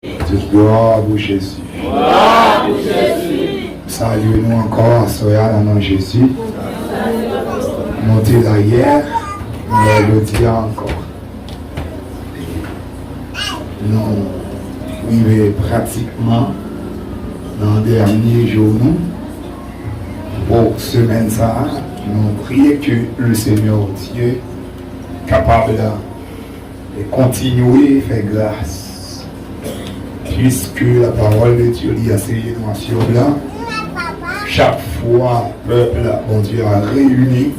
Gloire pour Jésus. Gloire pour Jésus. Saluez-nous encore, soyez dans nom Jésus. Montez là hier, nous le dire encore. Nous vivons pratiquement dans le dernier jour. Pour semaine ça, nous prions que le Seigneur Dieu capable de continuer à faire grâce. Puisque la parole de Dieu lui a essayé de mentionner là, chaque fois le peuple, bon Dieu a réuni,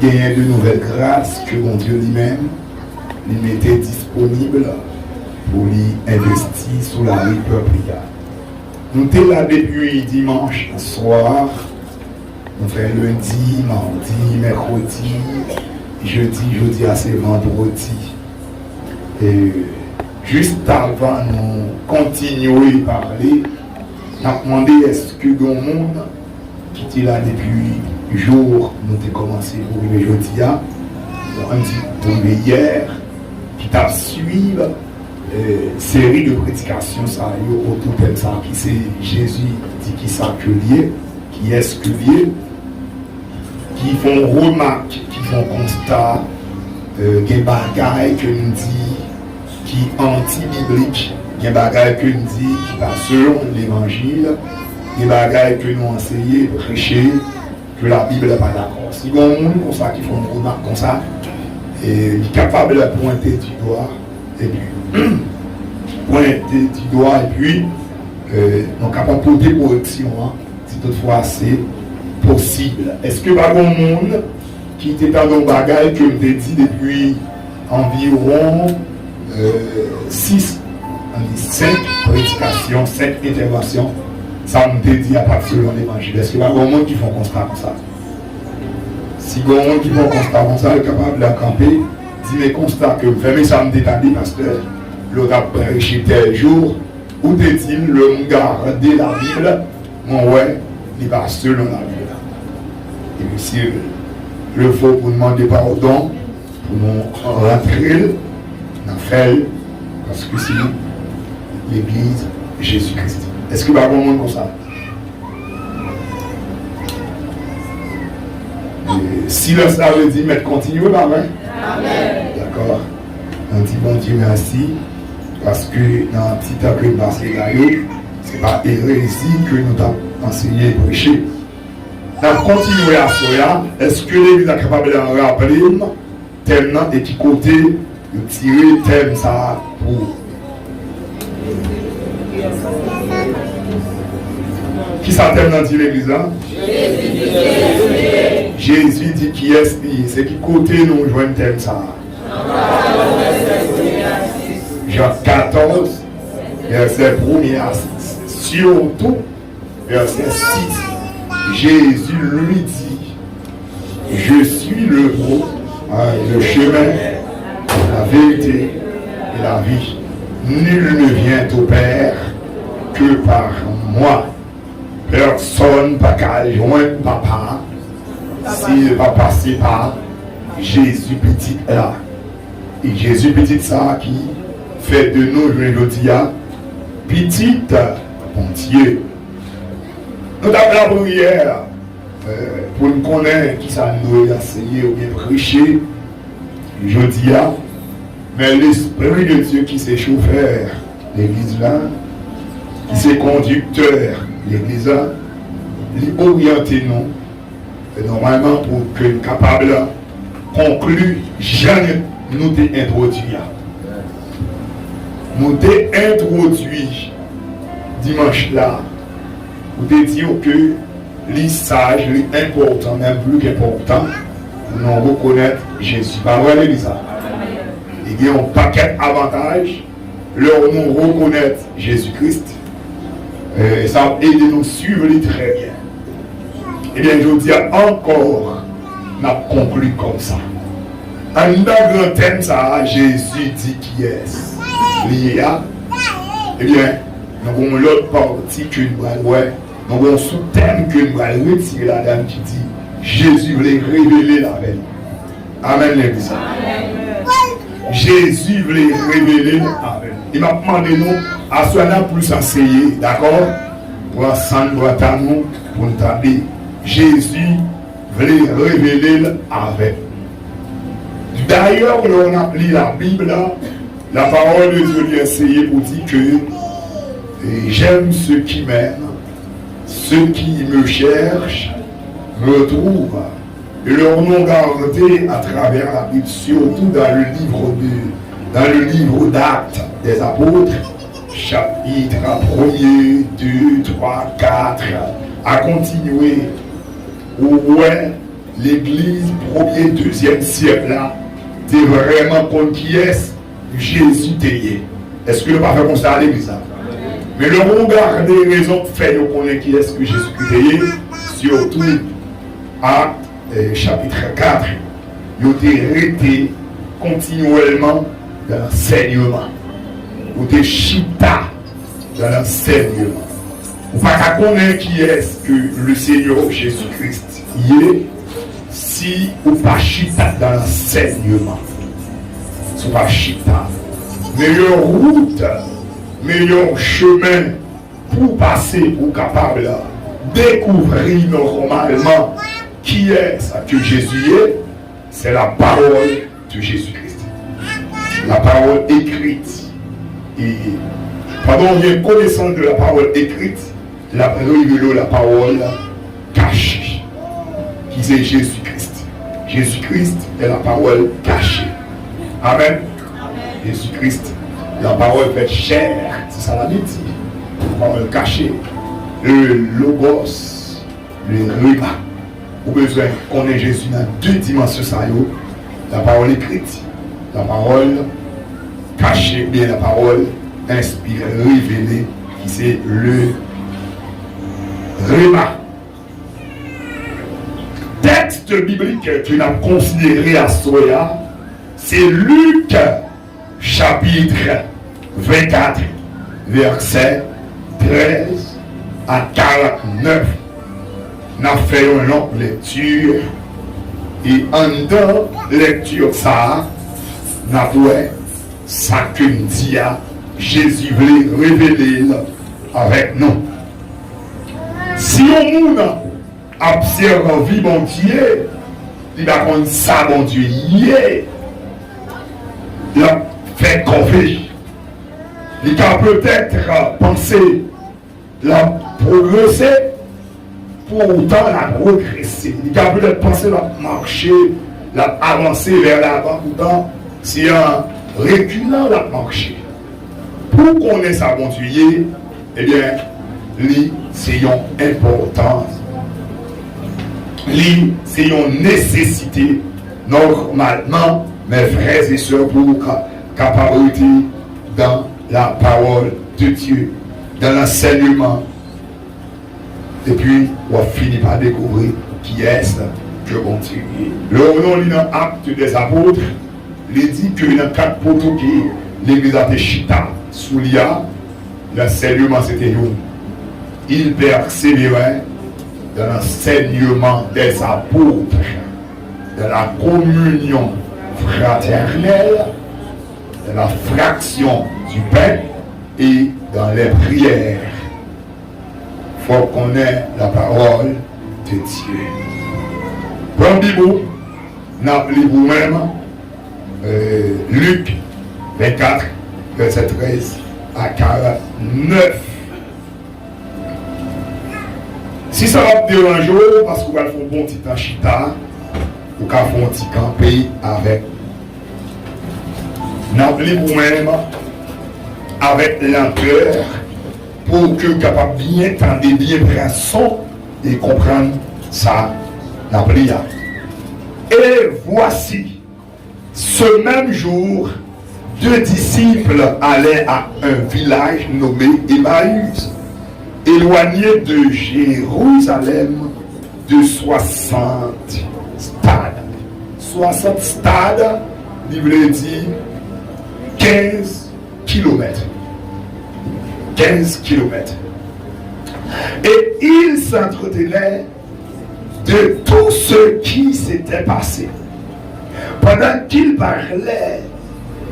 gagné de nouvelles grâces que bon Dieu lui-même lui mettait disponible pour lui investir sous la vie peuple. Nous sommes là depuis dimanche soir, nous faisons lundi, mardi, mercredi, jeudi, c'est vendredi. Et juste avant nous continuer à parler, nous avons demandé est-ce que le monde qui est là depuis le jour nous avons commencé pour le jeudi, on dit pour hier, qui t'a suivi série de prédications ça autour de ça qui c'est Jésus dit qui ça que lié, qui est-ce que lié, qui font remarque, qui font constat, des bagailles que nous dit qui anti-biblique, des bagailles que nous dit qui pas selon l'évangile, des bagailles que nous enseignons, prêcher, que la Bible n'est pas d'accord. Si on a des gens comme ça qui font une remarque comme ça, et capable de pointer du doigt, et puis pointer du doigt, et puis nous capable de porter correction, hein, si toutefois c'est possible. Est-ce que pas bon monde qui était dans le bagage que je t'ai dit depuis environ 5 prédications, 5 interventions, ça me dit à partir de l'évangile. Est-ce qu'il y a un monde qui font constat comme ça? Si il y a un monde qui font constat comme ça, il est capable de camper, dit mes constats que vous faites, ça me détaille parce que l'autre a prêché tel jour, où est-il le monde garder la Bible? Mon ouais, il n'est pas selon la Bible. Et puis si le faut pour demander pardon, pour nous rentrer, dans fait, parce que c'est l'Église Jésus-Christ. Est-ce qu'il y a un monde comme ça? Si le ça veut dire, mais continuez, pas vrai? Amen. D'accord. On dit bon Dieu merci, parce que dans le petit temps que nous passons là, ce n'est pas hérésie que nous avons enseigné et prêché. Nous avons continué à cela. Est-ce que l'Église est capable de rappeler thème et qui côté de tirer thème ça pour qui ça thème dans l'Église là? Jésus dit qui est c'est qui côté nous jouons thème ça? Jean 14 verset 1er à 6. Surtout verset 6. Jésus lui dit, je suis le chemin, la vérité et la vie. Nul ne vient au Père que par moi. Personne n'a qu'à joindre papa s'il va passer par Jésus petit là. Et Jésus petit ça qui fait de nous, je le dis, petite, bon Dieu. Nous avons la prière pour nous connaître qui ça nous a essayé ou bien prêcher, je dis, mais l'Esprit de Dieu qui s'est chauffeur, l'église là, qui s'est conducteur, l'église là, lui orienter nous, normalement pour que nous soyons capables de conclure, jamais nous t'ai introduit. Nous t'ai introduit dimanche là, pour te dire que les sages, les importants, même plus qu'important, nous reconnaître Jésus. Pas vrai, l'église? Il y a un paquet d'avantages, leur nous reconnaître Jésus-Christ. Ça va aider nous à suivre très bien. Et bien, je dis encore, on a conclu comme ça. Un grand thème, ça, Jésus dit qui est. Lié à. Eh bien, nous avons l'autre partie que nous allons voir. Nous avons un sous-thème que nous allons retirer la dame qui dit Jésus voulait révéler la veille. Amen, l'église. Jésus voulait révéler avec. Il m'a demandé nous à ce qu'on a plus enseigné, d'accord? Pour ensemble, pour nous taper. Jésus voulait révéler avec. D'ailleurs, on a lu la Bible, la parole de Dieu lui a essayé pour dire que j'aime ceux qui m'aiment, ceux qui me cherchent, me trouvent. Et leur nom gardé à travers la Bible, surtout dans le livre d'Actes des Apôtres, chapitre 1er, 2, 3, 4, à continuer. Ouais, l'église 1er, 2e siècle là, c'est vraiment contre qui est Jésus taillé. Est-ce que le pas fait constat à l'église? Mais le regard des raisons fait nous connaître qui est-ce que Jésus taillé, surtout à chapitre 4, il a été continuellement dans l'enseignement. Il a chita dans l'enseignement. Vous ne pouvez pas connaître qui est-ce que le Seigneur Jésus-Christ est si vous ne pas chita dans l'enseignement. Si vous ne pas chita. Meilleure route, meilleur chemin pour passer, pour capable de découvrir normalement qui est ce que Jésus est, c'est la parole de Jésus-Christ. La parole écrite. Et pendant qu'on vient connaissance de la parole écrite, la parole cachée, qui c'est Jésus-Christ. Jésus-Christ est la parole cachée. Amen. Jésus-Christ, la parole fait chair, c'est ça la dit. La parole cachée. Le logos, le rima. Vous avez besoin qu'on ait Jésus dans deux dimensions. La parole écrite, la parole cachée, bien la parole inspirée, révélée, qui c'est le Réma. Texte biblique que tu as considéré à Soya, c'est Luc chapitre 24, verset 13 à 49. Nous avons fait une longue lecture et en deux lectures, ça, nous avons ça que nous dit Jésus voulait révéler avec nous. Si on monde observe la vie bon Dieu, il va prendre ça bon Dieu, il a fait confiance. Il va peut-être penser la progresser, pour autant la progresser. Il va peut-être penser la marcher, la avancer vers l'avant, pourtant c'est un reculant la marcher. Pour qu'on ait ça bon Dieu, eh bien, c'est une importance. C'est une nécessité normalement, mes frères et sœurs, pour capacité dans la parole de Dieu, dans l'enseignement. Et puis, on finit par découvrir qui est-ce que bon Dieu est. Le nom dans l'acte des apôtres, il dit que dans 4 poteaux qui l'église a été chita sous l'IA, l'enseignement c'était nous. Il persévérait dans l'enseignement des apôtres, dans la communion fraternelle, dans la fraction du pain et dans les prières. Il faut qu'on ait la parole de Dieu. Prenez-vous, n'appelez vous-même Luc 24, verset 13 à 49. Si ça va te déranger, parce qu'on va faire un bon petit temps chita, ou qu'on va faire un petit campé avec. N'appelez vous-même avec lenteur pour que vous capable bien entendre, bien prendre son et comprendre ça, la prière. Et voici, ce même jour, 2 disciples allaient à un village nommé Emmaüs, éloigné de Jérusalem de 60 stades. 60 stades, il veut dire 15 kilomètres. 15 kilomètres. Et ils s'entretenaient de tout ce qui s'était passé. Pendant qu'ils parlaient,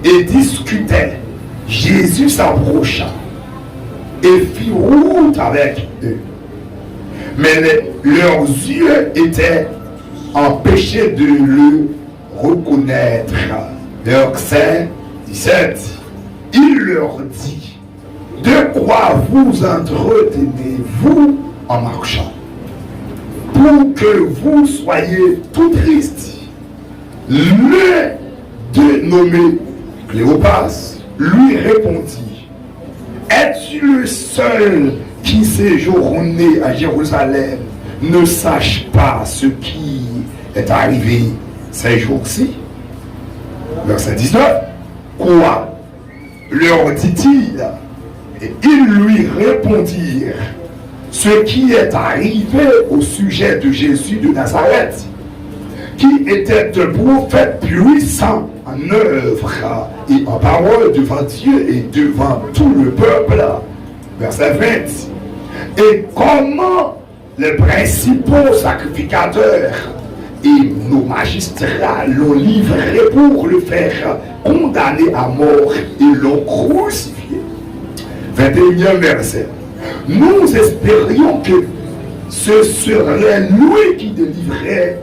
et discutaient, Jésus s'approcha et fit route avec eux. Mais leurs yeux étaient empêchés de le reconnaître. Verset 17. Il leur dit, de quoi vous entretenez-vous en marchant, pour que vous soyez tout tristes? Le dénommé Cléopas lui répondit, es-tu le seul qui séjournait à Jérusalem ne sache pas ce qui est arrivé ces jours-ci? Verset 19. Quoi? Leur dit-il, et ils lui répondirent, ce qui est arrivé au sujet de Jésus de Nazareth, qui était un prophète puissant en œuvre et en parole devant Dieu et devant tout le peuple. Verset 20. Et comment les principaux sacrificateurs et nos magistrats l'ont livré pour le faire condamner à mort et l'ont crucifié. 21e verset. Nous espérions que ce serait lui qui délivrerait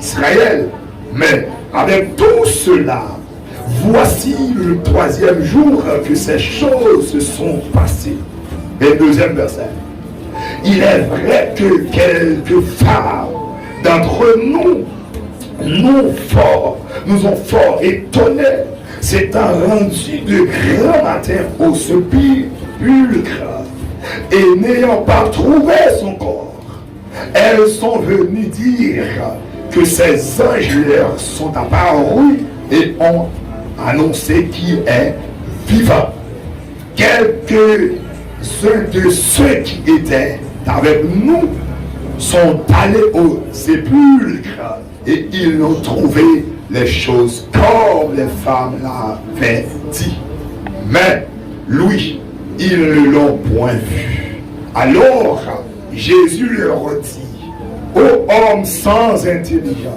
Israël. Mais avec tout cela, voici le 3e jour que ces choses se sont passées. Et 2e verset. Il est vrai que quelques femmes d'entre nous nous ont fort étonnés, s'étant rendus de grand matin au sépulcre et n'ayant pas trouvé son corps, elles sont venues dire que ces anges leur sont apparus et ont annoncé qu'il est vivant. Quelques-uns de ceux qui étaient avec nous sont allés au sépulcre et ils ont trouvé les choses comme les femmes l'avaient dit. Mais lui, ils ne l'ont point vu. Alors Jésus leur dit, ô homme sans intelligence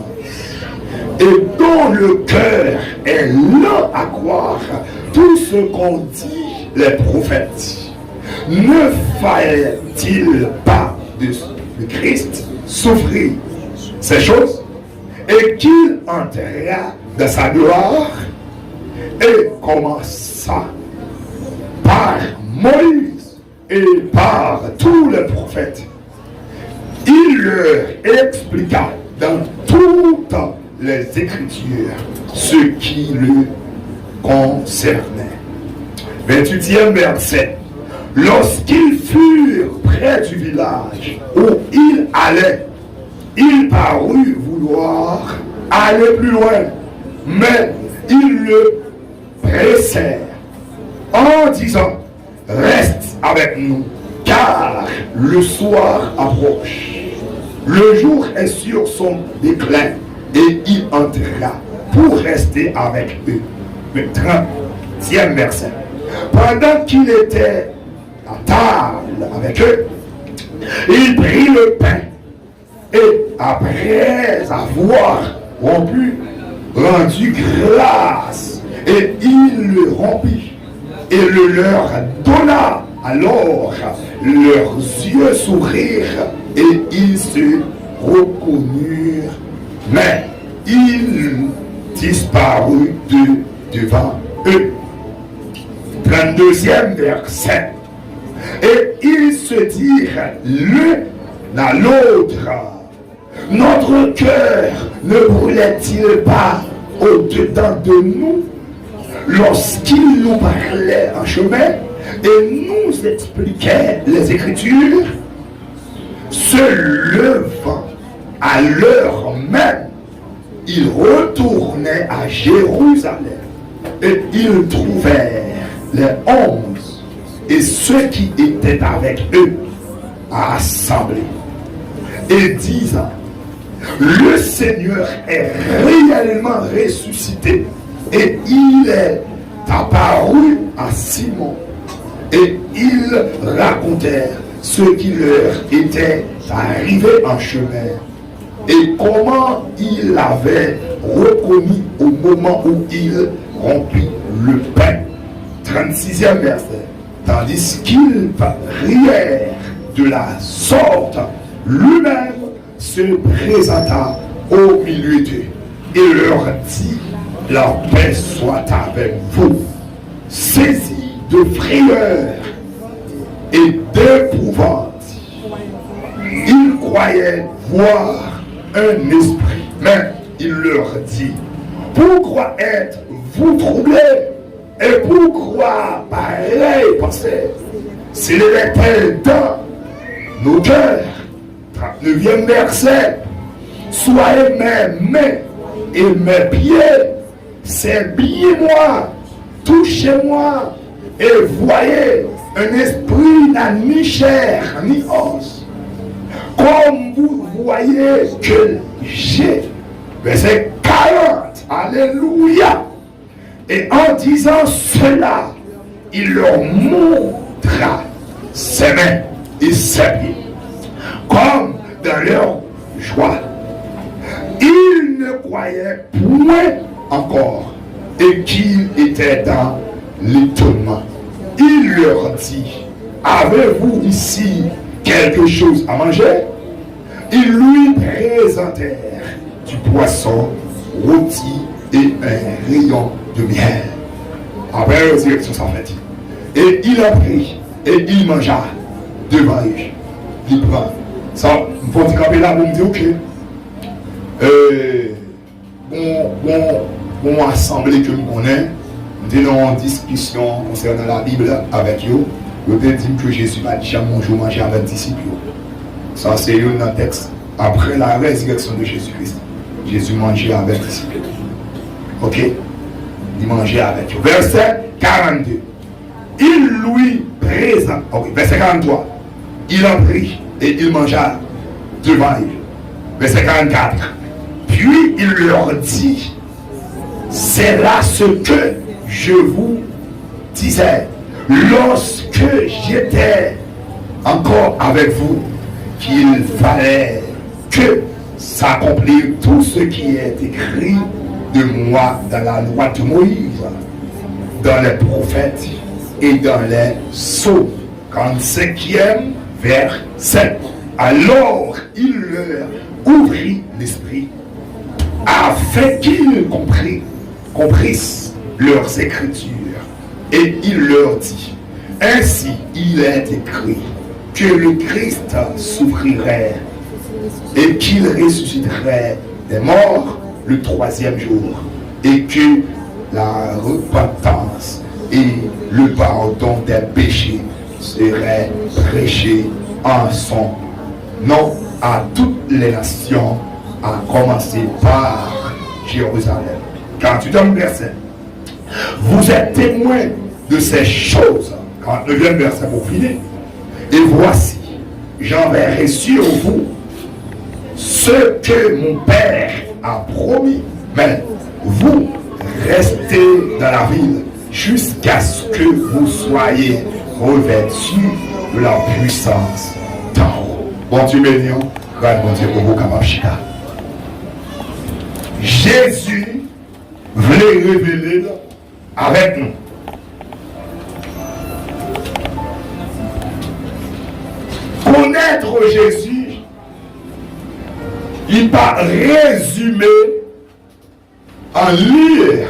et dont le cœur est lent à croire tout ce qu'ont dit les prophètes, ne fallait-il pas de Christ souffrir ces choses et qu'il entra dans sa gloire? Et commença par Moïse et par tous les prophètes. Il leur expliqua dans toutes les Écritures ce qui le concernait. 28e verset. Lorsqu'ils furent près du village où il allait, il parut vouloir aller plus loin, mais ils le pressèrent en disant, reste avec nous, car le soir approche. Le jour est sur son déclin, et il entra pour rester avec eux. Le 30e verset. Pendant qu'il était à table avec eux, il prit le pain et après avoir rendu grâce, et il le rompit et le leur donna. Alors leurs yeux s'ouvrirent et ils se reconnurent, mais il disparut devant eux. 32e verset. Et ils se dirent l'un à l'autre, notre cœur ne brûlait-il pas au-dedans de nous lorsqu'il nous parlait en chemin et nous expliquait les Écritures? Se levant à l'heure même, ils retournaient à Jérusalem et ils trouvèrent les 11 et ceux qui étaient avec eux assemblés et disant, le Seigneur est réellement ressuscité et il est apparu à Simon. Et ils racontèrent ce qui leur était arrivé en chemin et comment il l'avait reconnu au moment où il rompit le pain. 36e verset. Tandis qu'ils prièrent de la sorte, lui-même se présenta au milieu d'eux et leur dit, la paix soit avec vous. Saisis de frayeur et d'épouvante, ils croyaient voir un esprit, mais il leur dit, pourquoi êtes-vous troublés et pourquoi pareil pensée s'il était dans nos cœurs. 39e verset. Soyez mes mains et mes pieds, servis-moi, touchez-moi et voyez un esprit n'a ni chair ni os. Comme vous voyez que j'ai. Verset 40. Alléluia. Et en disant cela, il leur montra ses mains et ses pieds. Comme dans leur joie, ils ne croyaient point encore et qu'ils étaient dans l'étonnement. Il leur dit, avez-vous ici quelque chose à manger? Ils lui présentèrent du poisson rôti et un rayon de miel. Après la résurrection s'en fait. Et il a pris et il mangea devant eux. Il prend. Ça, il faut camper là pour me dire, ok. Bon assemblée que nous connaissons, nous sommes en discussion concernant la Bible avec eux. Vous avez dit que Jésus m'a dit bonjour manger avec les disciples. Ça, c'est un texte après la résurrection de Jésus-Christ. Jésus mangeait avec les disciples. Ok? Il mangeait avec eux. Verset 42. Il lui présente. Ok, verset 43. Il en prit et il mangea devant eux. Verset 44. Puis il leur dit, c'est là ce que je vous disais lorsque j'étais encore avec vous, qu'il fallait que s'accomplisse tout ce qui est écrit de moi dans la loi de Moïse, dans les prophètes et dans les psaumes. 45e verset. Alors il leur ouvrit l'esprit afin qu'ils comprissent leurs écritures. Et il leur dit, ainsi il est écrit que le Christ souffrirait et qu'il ressusciterait des morts le 3e jour, et que la repentance et le pardon des péchés seraient prêchés en son nom à toutes les nations, à commencer par Jérusalem. 48e verset. Vous êtes témoins de ces choses. 49e verset pour finir. Et voici, j'enverrai sur vous ce que mon Père a promis, mais vous restez dans la ville jusqu'à ce que vous soyez revêtus de la puissance d'en haut. Bon Dieu béni, bon Dieu pour vous Kamashika. Jésus voulait révéler avec nous. Connaître Jésus, il va résumer en lire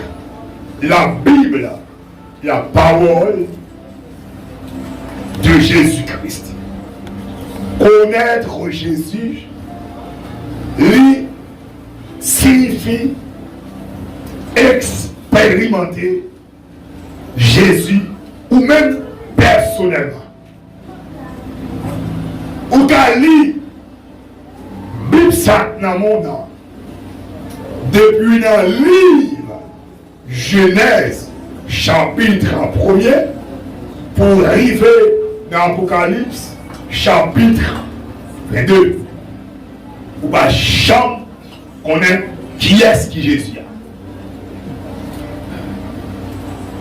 la Bible, la parole de Jésus-Christ. Connaître Jésus, lui, signifie expérimenter Jésus ou même personnellement. Ou qu'à lire Bible ça dans mon nom depuis dans le livre Genèse chapitre 1er pour arriver dans Apocalypse chapitre 22. Ou pas jamais connaître qui est-ce qui Jésus a.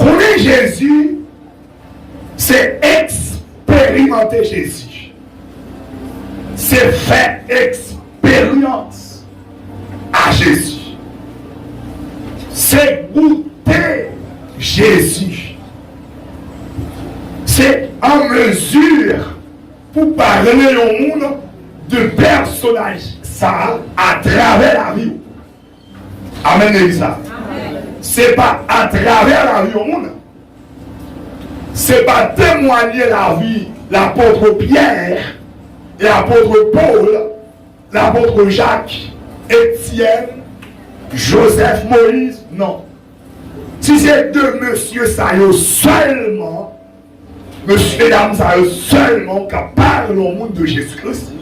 Connaître Jésus, c'est expérimenter Jésus. C'est faire expérience à Jésus. C'est goûter Jésus. Jésus. C'est en mesure pour parler au monde de personnages ça à travers la vie. Amen, Elisa. C'est pas à travers la vie au monde. C'est pas témoigner la vie l'apôtre Pierre, l'apôtre Paul, l'apôtre Jacques, Étienne, Joseph, Moïse, non. Si c'est deux monsieur ça y est seulement, monsieur et dame ça y est seulement qui parlent au monde de Jésus-Christ,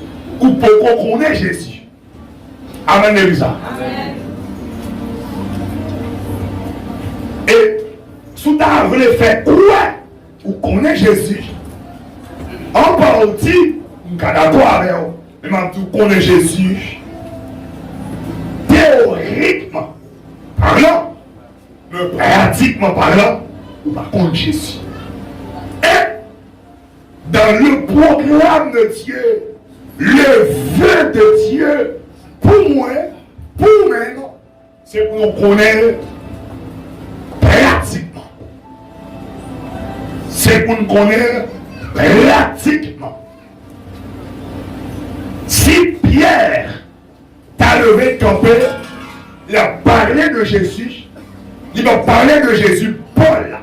ou pour qu'on connaisse Jésus. Amen, Elisa. Amen. Et si tu as voulu faire quoi pour connaître Jésus, en partie, on est d'accord avec vous, mais même tu connais Jésus, théoriquement parlant, mais pratiquement parlant, ou par contre Jésus. Et dans le programme de Dieu, le vœu de Dieu, pour moi, pour maintenant, c'est pour nous connaître pratiquement. C'est pour nous connaître pratiquement. Si Pierre t'a levé ton père, il a parlé de Jésus, il va parler de Jésus Paul,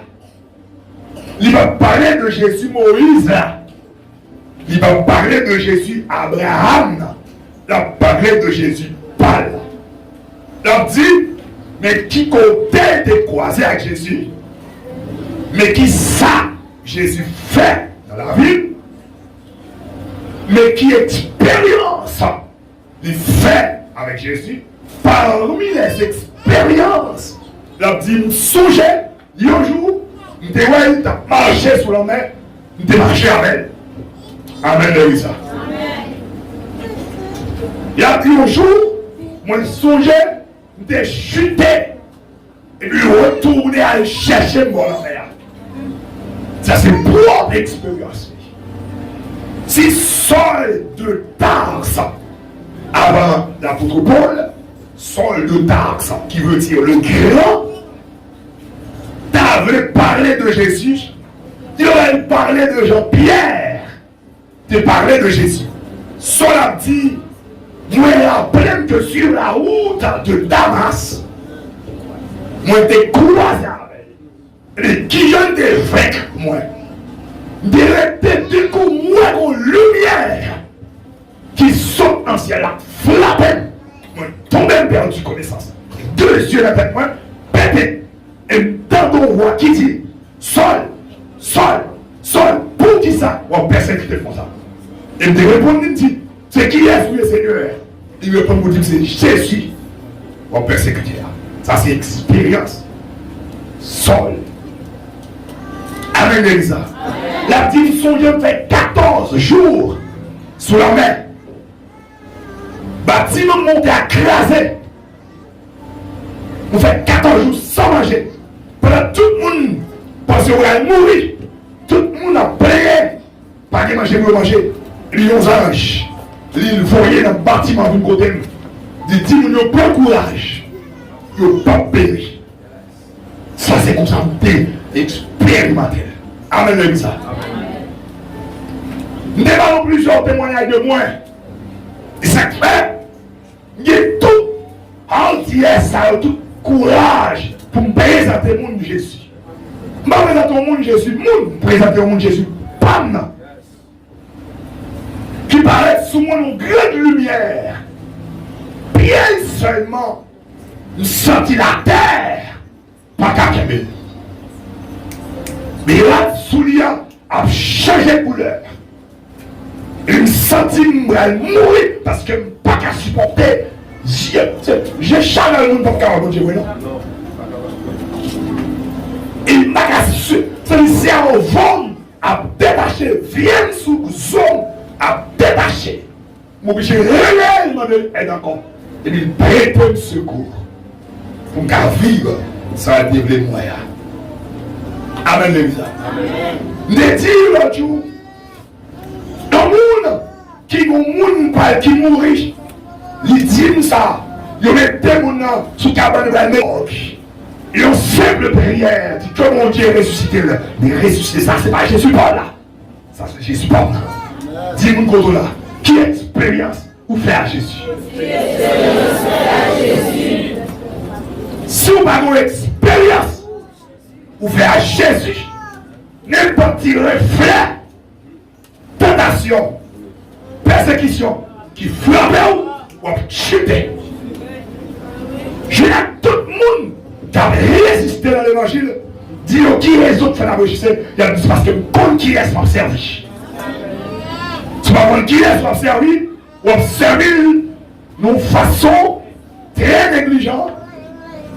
il va parler de Jésus Moïse, il va parler de Jésus Abraham, il va parler de Jésus Paul. Il a dit, mais qui côté était croisé avec Jésus, mais qui ça Jésus fait dans la vie, mais qui expérience il fait avec Jésus. Parmi les expériences, il a dit, me songez, un jour, je vais marcher sur la mer, je vais marcher avec elle. Amen, Elisa. Il a dit un jour, moi je songeais, je vais chuter, et puis retourner à chercher mon mer. Ça c'est une propre expérience. Si Saul de Tarse, avant l'apôtre Paul, Saul de Tarse, qui veut dire le grand, t'avais parlé de Jésus, il aurait parlé de Jean-Pierre, tu parlais de Jésus. Saul a dit, moi rappelle que sur la route de Damas, moi t'ai croisé avec et qui je t'ai vaincu, moi. De coup, moi, une lumière qui saute dans le ciel, là, flappé, moi, tombé perdu connaissance. Deux yeux dans la tête, moi, pété. Et tant qu'on voit qui dit, Saul, Saul, Saul, pour qui ça? On persécuté pour ça. Et me répond, il dit, c'est qui est le Seigneur? Il répond pour dire, c'est Jésus. On persécuté là. Ça, c'est expérience. Saul. Amen, Elisa. La petite songe fait 14 jours sous la mer. Bâtiment monté à craser. On fait 14 jours sans manger. Pendant tout le monde pense qu'on va mourir. Tout le monde a prié. Pas de manger pour manger. Il y a un ange. Il voyait dans le bâtiment de côté. Il dit, nous n'avons pas courage. Nous n'avons pas péri. Ça, c'est comme ça, expérimenté. Amen, Elisa. Nous avons plusieurs témoignages de moi. Et ça fait, il y a tout entier, ça tout courage pour me présenter au monde de Jésus. Je me présente au monde de Jésus, je présenter au monde de Jésus. Pam! Qui paraît sous moi une grande lumière. Bien seulement, nous senti la terre, pas qu'à Kemel. Mais là, Soulia a changé de couleur. Et je me sentis mourir parce que je ne peux pas supporter. J'ai jamais le monde pour faire un Dieu, non? Il m'a cassé. C'est le cerveau à détacher. Viens sous zone à détacher. Je suis obligé réellement d'être encore. Et il prête un secours. Pour me vivre sans le développer moyen. Amen, Elisa. Ne dit l'autre jour, dans le monde qui mourit, il dit ça, il met des gens sous cabane de la Et en simple prière, dit que mon Dieu est ressuscité là. Mais ressusciter ça, c'est pas Jésus Paul là. Ça c'est Jésus Paul. Dis-moi qu'on là. Qui expérience ou fait à Jésus? Si vous n'avez pas d'expérience ou fait à Jésus, n'importe quel reflet, tentation, persécution qui frappe ou chuter. Je n'ai tout le monde qui a résisté dans l'évangile, dit qui les autres font résister, il y a dit parce que comme qui est servi. Tu vas voir qui est servi, ou observer nos façons très négligentes,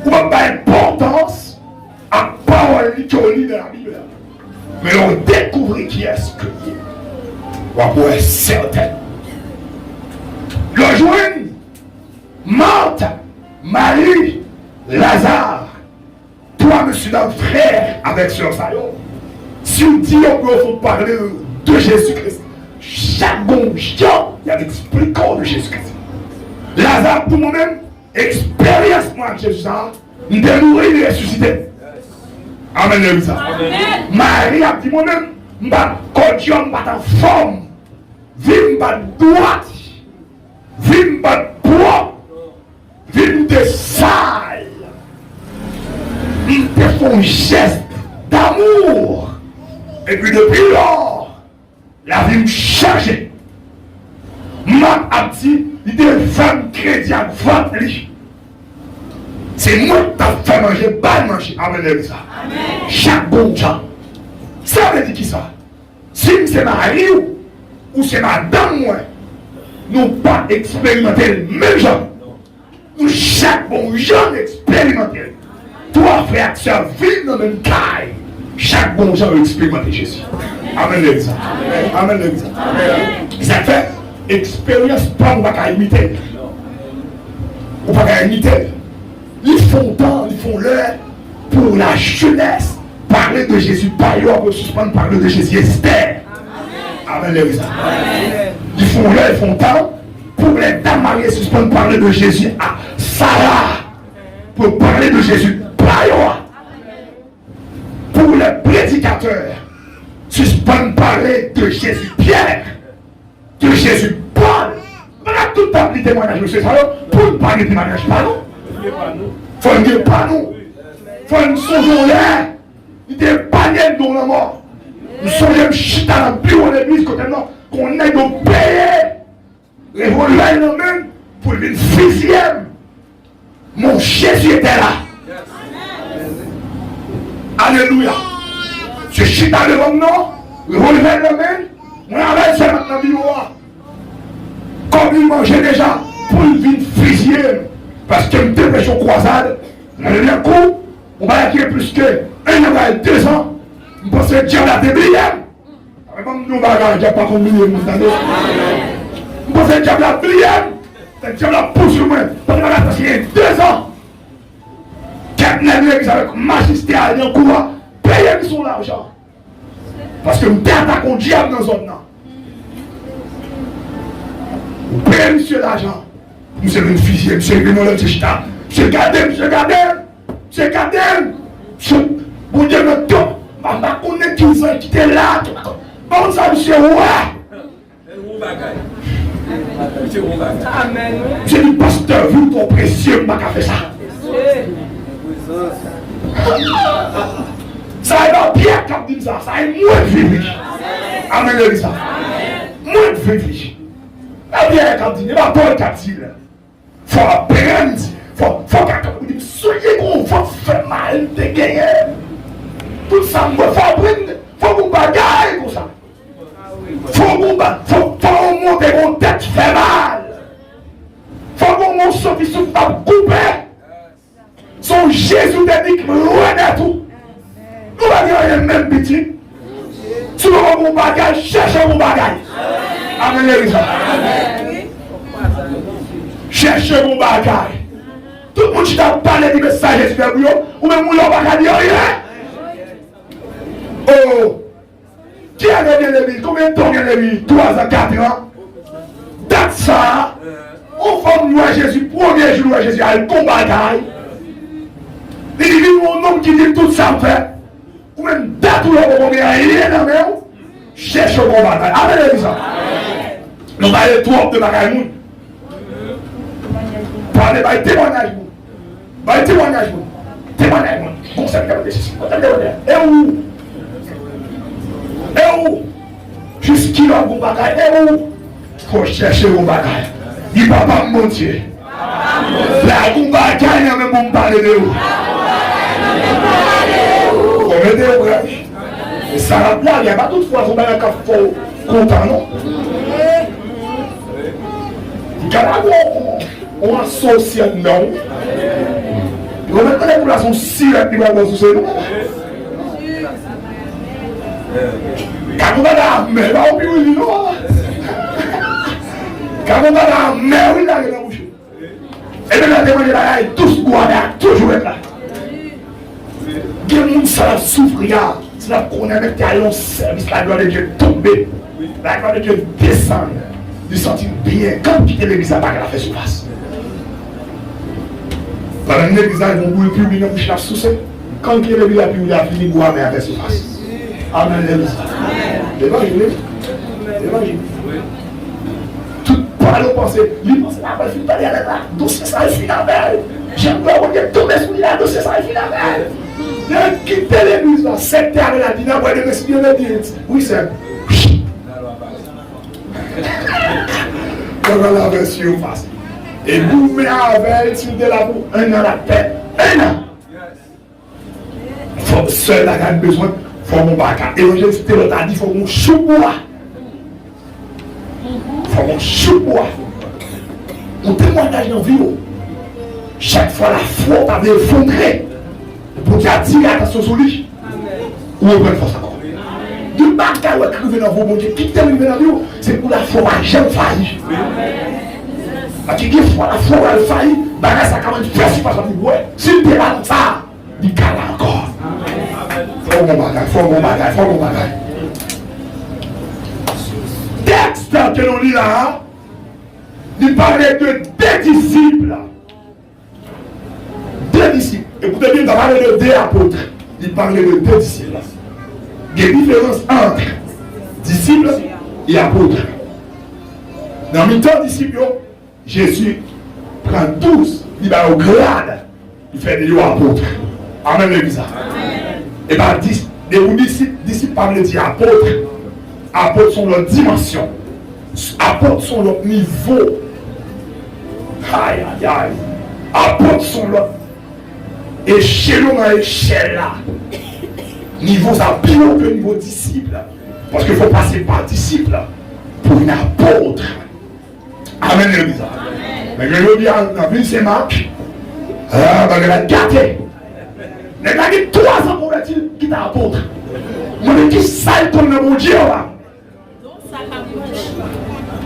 ou pas d'importance à la parole qui est lit dans la Bible. Mais on découvre qui est-ce que il est. On va pouvoir être certain. Le joindre Marthe, Marie, Lazare, toi, monsieur, notre frère, avec Sœur Sayon. Si on dit qu'on peut parler de Jésus-Christ, chaque bon gens, il y a des explications de Jésus-Christ. Lazare, pour moi-même, expérience moi avec Jésus, nous devons nous ressusciter. Amen, Amen. Marie a dit moi-même, je ne suis pas en forme, je ne suis pas droite, je ne suis pas propre, je ne suis pas sale. Je fais un geste d'amour. Et puis depuis lors, la vie me change. Ma a dit, il était une femme chrétienne, femme riche. C'est moi qui t'ai fait manger, pas manger. Amen. Chaque bon gens. Ça veut dire qui ça? Si c'est mari ou c'est madame, moi, nous pas expérimenter le même genre. Nous, chaque bon gens expérimenter. Toi, frère, tu as vécu dans le même cas. Chaque bon gens expérimenter Jésus. Amen. Amen. Ça fait expérience, pas on va pas imiter. On va pas imiter. Ils font temps, ils font l'heure pour la jeunesse. Parler de Jésus, pas on peut suspendre parler de Jésus. Esther. Amen. Ils font l'heure, ils font temps pour les dames mariées suspendre parler de Jésus à Sarah. Pour parler de Jésus, pas pour les prédicateurs, suspendre parler de Jésus Pierre, de Jésus Paul. Voilà tout le temps, les témoignages de Jésus. Pour ne pas les témoignages, pas nous. Il faut ne dire pas nous. Il faut nous songer là. Il était panier dans la mort. Nous sommes chita dans le bureau de l'église qu'on aide au payer. Les volets même pour une sixième. Mon Jésus était là. Alléluia. Je chita devant nous. Le volet le même. On avait ça maintenant dans le bureau. Comme il mangeait déjà pour une sixième. Parce que une dépêche croisade, dans le coup, on va acquérir plus que 1 an, 2 ans. On pense que Dieu a des billets. Même nous, on va pas combiner, vous entendez? On pense que Dieu a des billets. Dieu a poussé moi. Parce qu'il y a 2 ans. Quatre nègres avec magistrat et un courant, payez son argent. Parce que nous attaquons le diable dans la zone. Vous payez monsieur l'argent. Nous sommes une fille, monsieur Grimolin, monsieur Gadem, monsieur Gadem, vous dites notre temps, maman connaît qui était là, bon ça, monsieur, ouais. J'ai dit, pasteur, vous, ton précieux, m'a fait ça. Ça est bien quand dit ça, ça est moins vivre. Amen, Elisa. Moins vivre. La bien quand dit, il va pas être faut apprendre, faut que soyez gros, faut faire mal de gagner. Tout ça, faut apprendre, faut qu'on bagaille comme ça. Faut monter mon tête fait mal. Faut qu'on monte sorti sous ta couper. Son Jésus t'a dit que loin de tout. Nous va dire le même petit. Si vous avez mon bagage, cherchez mon bagage. Amen, Elisa. Cherchez mon bagage. Tout le monde qui t'a parlé du message espère ou même mon bagage dit rien. Oh, qui a gagné l'église? Combien de temps a gagné l'église? 3 ans, 4 ans. Date ça, on va voir Jésus, premier jour Jésus a le combat bagaille. Les divins nom qui dit tout ça fait. Ou même date où l'on va rien dans même. Cherche au bon bataille. Amen, ça. Nous allons trop de bagaille. Parlez de témoignage. Témoignage. Témoignage. Bon, ça me dit ceci. Et où? Jusqu'il y a un bon bagaille. Et où? Il faut chercher un bon bagaille. Il va pas me mentir. La bon bagaille, il y a même bon parler de vous. Vous mettez au vrai. Et ça va là, il n'y a pas toutefois son bagaille qui faut content, non? On associe non. On a une population si rapide qui va dans ce nom. Quand on a la mer, on peut dire non. Quand on a la mer, il a la bouche. Et bien la témoignage là, tous guardés, toujours être là. Quel monde ça souffrir, c'est là qu'on a mis à long service, la gloire de Dieu tomber, la gloire de Dieu descendre. De sentir bien quand quitter l'église à part qu'elle a fait surface. Pendant que l'église a vont bouiller plus, ils vont chercher sous ça. Quand quitter l'église a pu, il a fini de boire, mais a fait surface. Amen, l'église. L'évangile. Tout parle au pensée. Il pense à la fin de la vie, dossier ça est fini avec. J'aime pas qu'on ait tombé sous la dossier ça est fini avec. Il a quitté l'église, là, 7 heures, il a dit, non, il a dit, oui, c'est. Dans la version face. Et vous mettez avec, si vous êtes là pour 1 an la tête. 1 an. Faut seul là, il a besoin, il faut mon bac. Évangéliste Théodore a dit, il faut mon chou-bois. Il faut mon chou-bois. On témoignage dans la vie. Chaque fois la foi va effondrer. Pour dire, attention sur lui. Ou on prend force encore. Du bagage où écrivez dans vos bon Dieu, qui t'arrive dans la vie, c'est pour la foi à jamais faillir. Parce que des fois la foi elle faillit, bagage ça quand même faire si pas ça dit ouais, si tu es là comme ça, il cale encore. Faut mon bagage. Texte que l'on lit là, il parlait de 2 disciples. 2 disciples. Écoutez bien, il parlait de 2 apôtres. Il parlait de 2 disciples. Il y a une différence entre disciples et apôtres. Dans le temps disciples, Jésus prend 12, il va au grade, il fait des apôtres. Amen, l'église. Et bien, les disciples parlent de apôtres. Apôtres sont leur dimension. Apôtres sont leur niveau. Aïe, aïe, aïe. Apôtres sont leur échelon à échelle là. Niveau ça plus haut que niveau disciple. Parce qu'il faut passer par disciple pour une apôtre. Amen, l'église. Mais je veux dire, dans une c'est Marc, il a gâté. Il a dit 3 ans pour être qui est apôtre. Moi, je dis ça comme le bon Dieu là.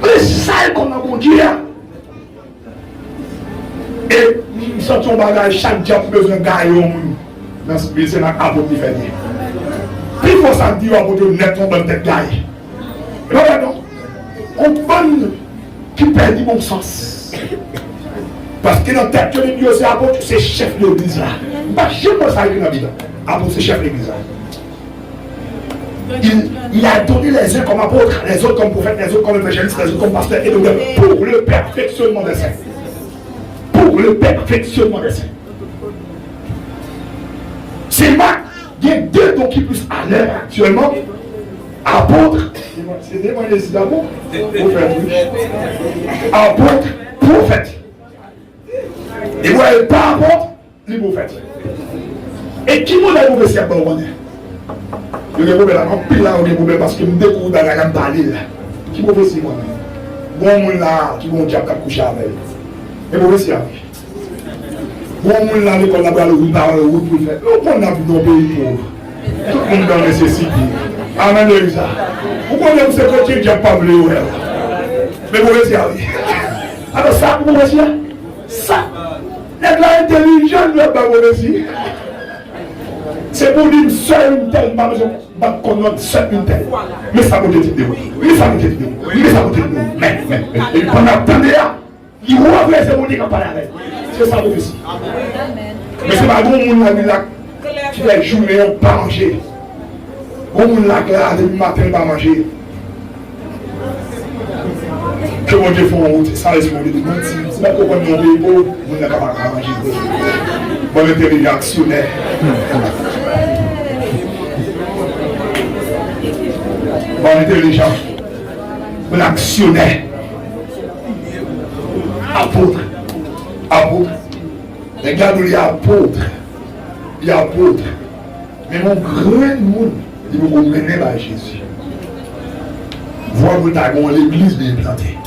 Le sale comme le bon Dieu. Et nous sortons bagage chaque job besoin de gagner. Dans ce pays, c'est l'apôtre qui fait dire. Puis il faut ça dire pour Dieu net on bonne tête gagne. Non, on bonne qui perd du bon sens. Parce que dans la tête de Dieu, c'est apôtre, c'est chef de l'église là. Pas chez moi ça dans la vie. Apôtre, c'est chef de l'église là. Il a donné les uns comme apôtres, les autres comme prophètes, les autres comme évangélistes, les autres comme pasteurs et donc pour le perfectionnement des saints. Pour le perfectionnement des saints. C'est Marc. Il y a 2 dons qui plus à l'heure actuellement. Apôtre, c'est des moyens d'abord. Apôtre, prophète. Et vous n'avez pas apôtre, les prophètes. Et qui vous a trouvé si à bon moment? Il y a des problèmes là, il y a des problèmes parce que nous découvrons dans la gamme parler. Qui vous fait si moi? Bon monde là, qui vont diable coucher avec. Et vous fait si avec. Bon monde là, l'école là-bas, le parle, le route pour faire. On a vu dans le pays pauvre. Tout le monde dans la nécessité. Amen, le ça. Pourquoi vous ce côté qui n'a pas voulu ouvrir? Mais vous voyez ça, oui. Alors ça, vous voyez ça? Ça, l'intelligence ne va pas vous voyez. C'est pour dire seul une telle, pas besoin de connaître seul une telle. Mais ça vous dit de vous. Mais ça vous dit de vous. Mais ça vous dit de vous. Mais, pendant tant de temps, il rouvre les émotions qu'on parle avec. C'est ça vous dit. Mais c'est pas bon monde là qui fait journée pas manger. Bon monde là depuis matin pas manger. Que mon Dieu fait ça laisse mon Dieu de mentir. C'est pas qu'on prend mon pauvre, on n'a pas manger. Bon intelligent actionnaire. Bon intelligent. Bon actionnaire. Apôtre. Apôtre. Les gars, il y a apôtre. Il y a apôtre. Mais mon grand monde, il vous mener à Jésus. Voir vous avons l'église bien plantée.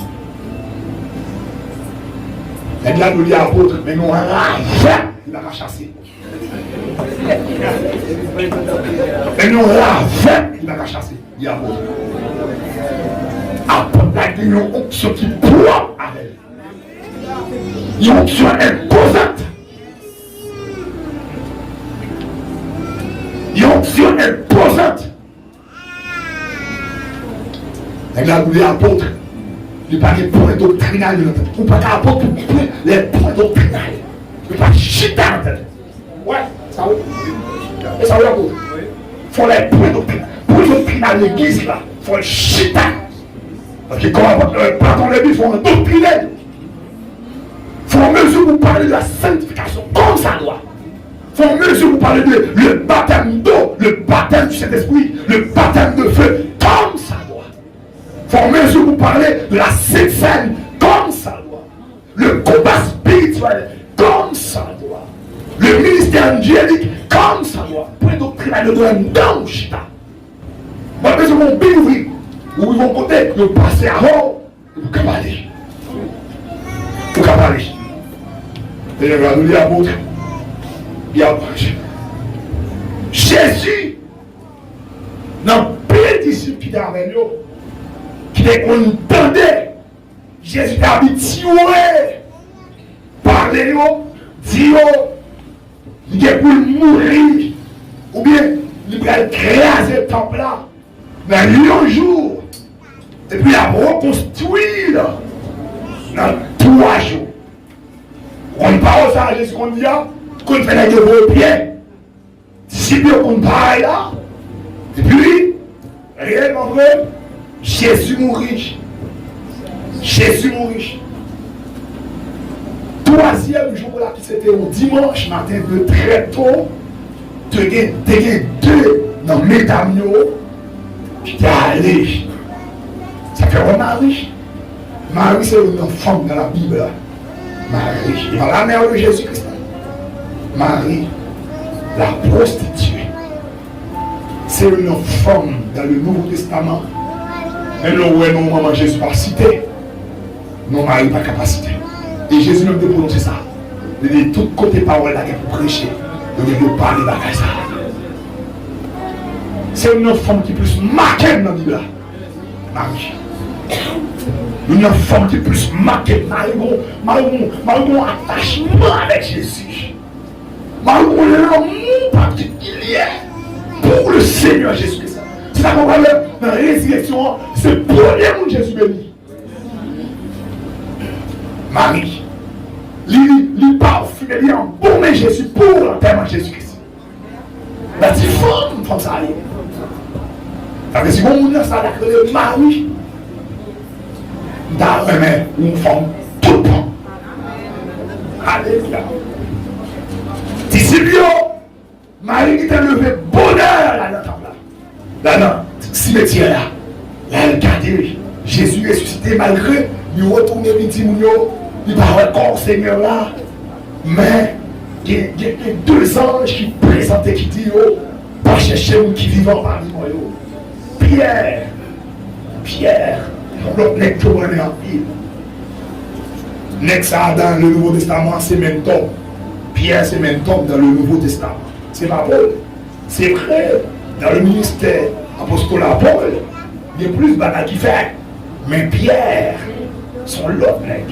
Les gars, il y a apôtre. Mais non, rage, il va chasser. Mais non, rage, il va chasser. Il y a apôtre. Apôtre, la une onction qui pourra avec elle. Une onction imposante. Une onction imposante. La les apôtres, il n'y a pas de points doctrinal. Il n'y a pas d'apôtre pour les points doctrinaux. Il n'y a pas de chita en tête. Ouais, ça oui. Et ça oui, apôtre. Il faut les points doctrinaux. Pour les doctrinales, l'église là, il faut le chita. Parce que quand pardon, les il faut un doctrinel. Il faut en mesure pour parler de la sanctification comme ça doit. Il faut en mesure pour parler de le baptême d'eau, le baptême du Saint-Esprit, le baptême de feu comme ça doit. Il faut en mesure pour parler de la Sainte Seine comme ça doit. Le combat spirituel comme ça doit. Le ministère angélique comme ça doit. Pour les doctrines de dans le chita. Moi, je vais vous ouvrir. Où ils vont côté, ils vont passer à haut. Ils vont cabaler. Ils vont cabaler. Et regardez les apôtres. Il y a Jésus, dans plein de disciples qui étaient avec nous, qui entendait Jésus habitué, parler, dire, il est pour mourir, ou bien il va écraser le temple là, dans un jour, et puis il a reconstruit dans 3 jours. On ne parle ça à Jésus qu'on dit, qu'on fait les deux pieds, si bien qu'on parle là, et puis, réellement vrai, Jésus mourit. Jésus mourit. 3e jour là, c'était au dimanche matin de très tôt, tu as 2 dans mesdames qui étaient allés. Ça fait un Marie. Marie, c'est une femme dans la Bible. Marie, il va la mère de Jésus-Christ. Marie, la prostituée. C'est une femme dans le Nouveau Testament. Mais nous, ouais, non, maman, Jésus pas cité. Non, Marie pas capacité. Et Jésus même de prononcer ça. Il dit, tout côté parole là, pour prêcher. Il dit, parler de ça. C'est une femme qui est plus marquée dans la Bible. Marie. Une femme qui est plus marquée. Marie, attachement avec Jésus. Marie, l'amour particulier pour le Seigneur Jésus-Christ. C'est ça qu'on va voir dans la résurrection. C'est le premier monde Jésus béni. Marie. Il parfume, il embaume Jésus pour l'enterrement de Jésus-Christ. La petite femme, ça allait. Parce que si on a ça, la Marie, dans la main, une femme tout le temps. Alléluia. Disciple, Marie qui t'a levé bonheur là dans le cimetière là. Là, elle regardait Jésus ressuscité malgré il retourne et dit il va encore Seigneur là. Mais il y a 2 anges qui présentaient qui disent pas chercher un qui vivant parmi moi. Pierre, l'autre n'est que en ville. Next dans le Nouveau Testament, c'est même top. Pierre, c'est même top dans le Nouveau Testament. C'est pas Paul. C'est vrai, dans le ministère apostolat Paul, il y a plus de bagages qui fait. Mais Pierre, son l'autre mec,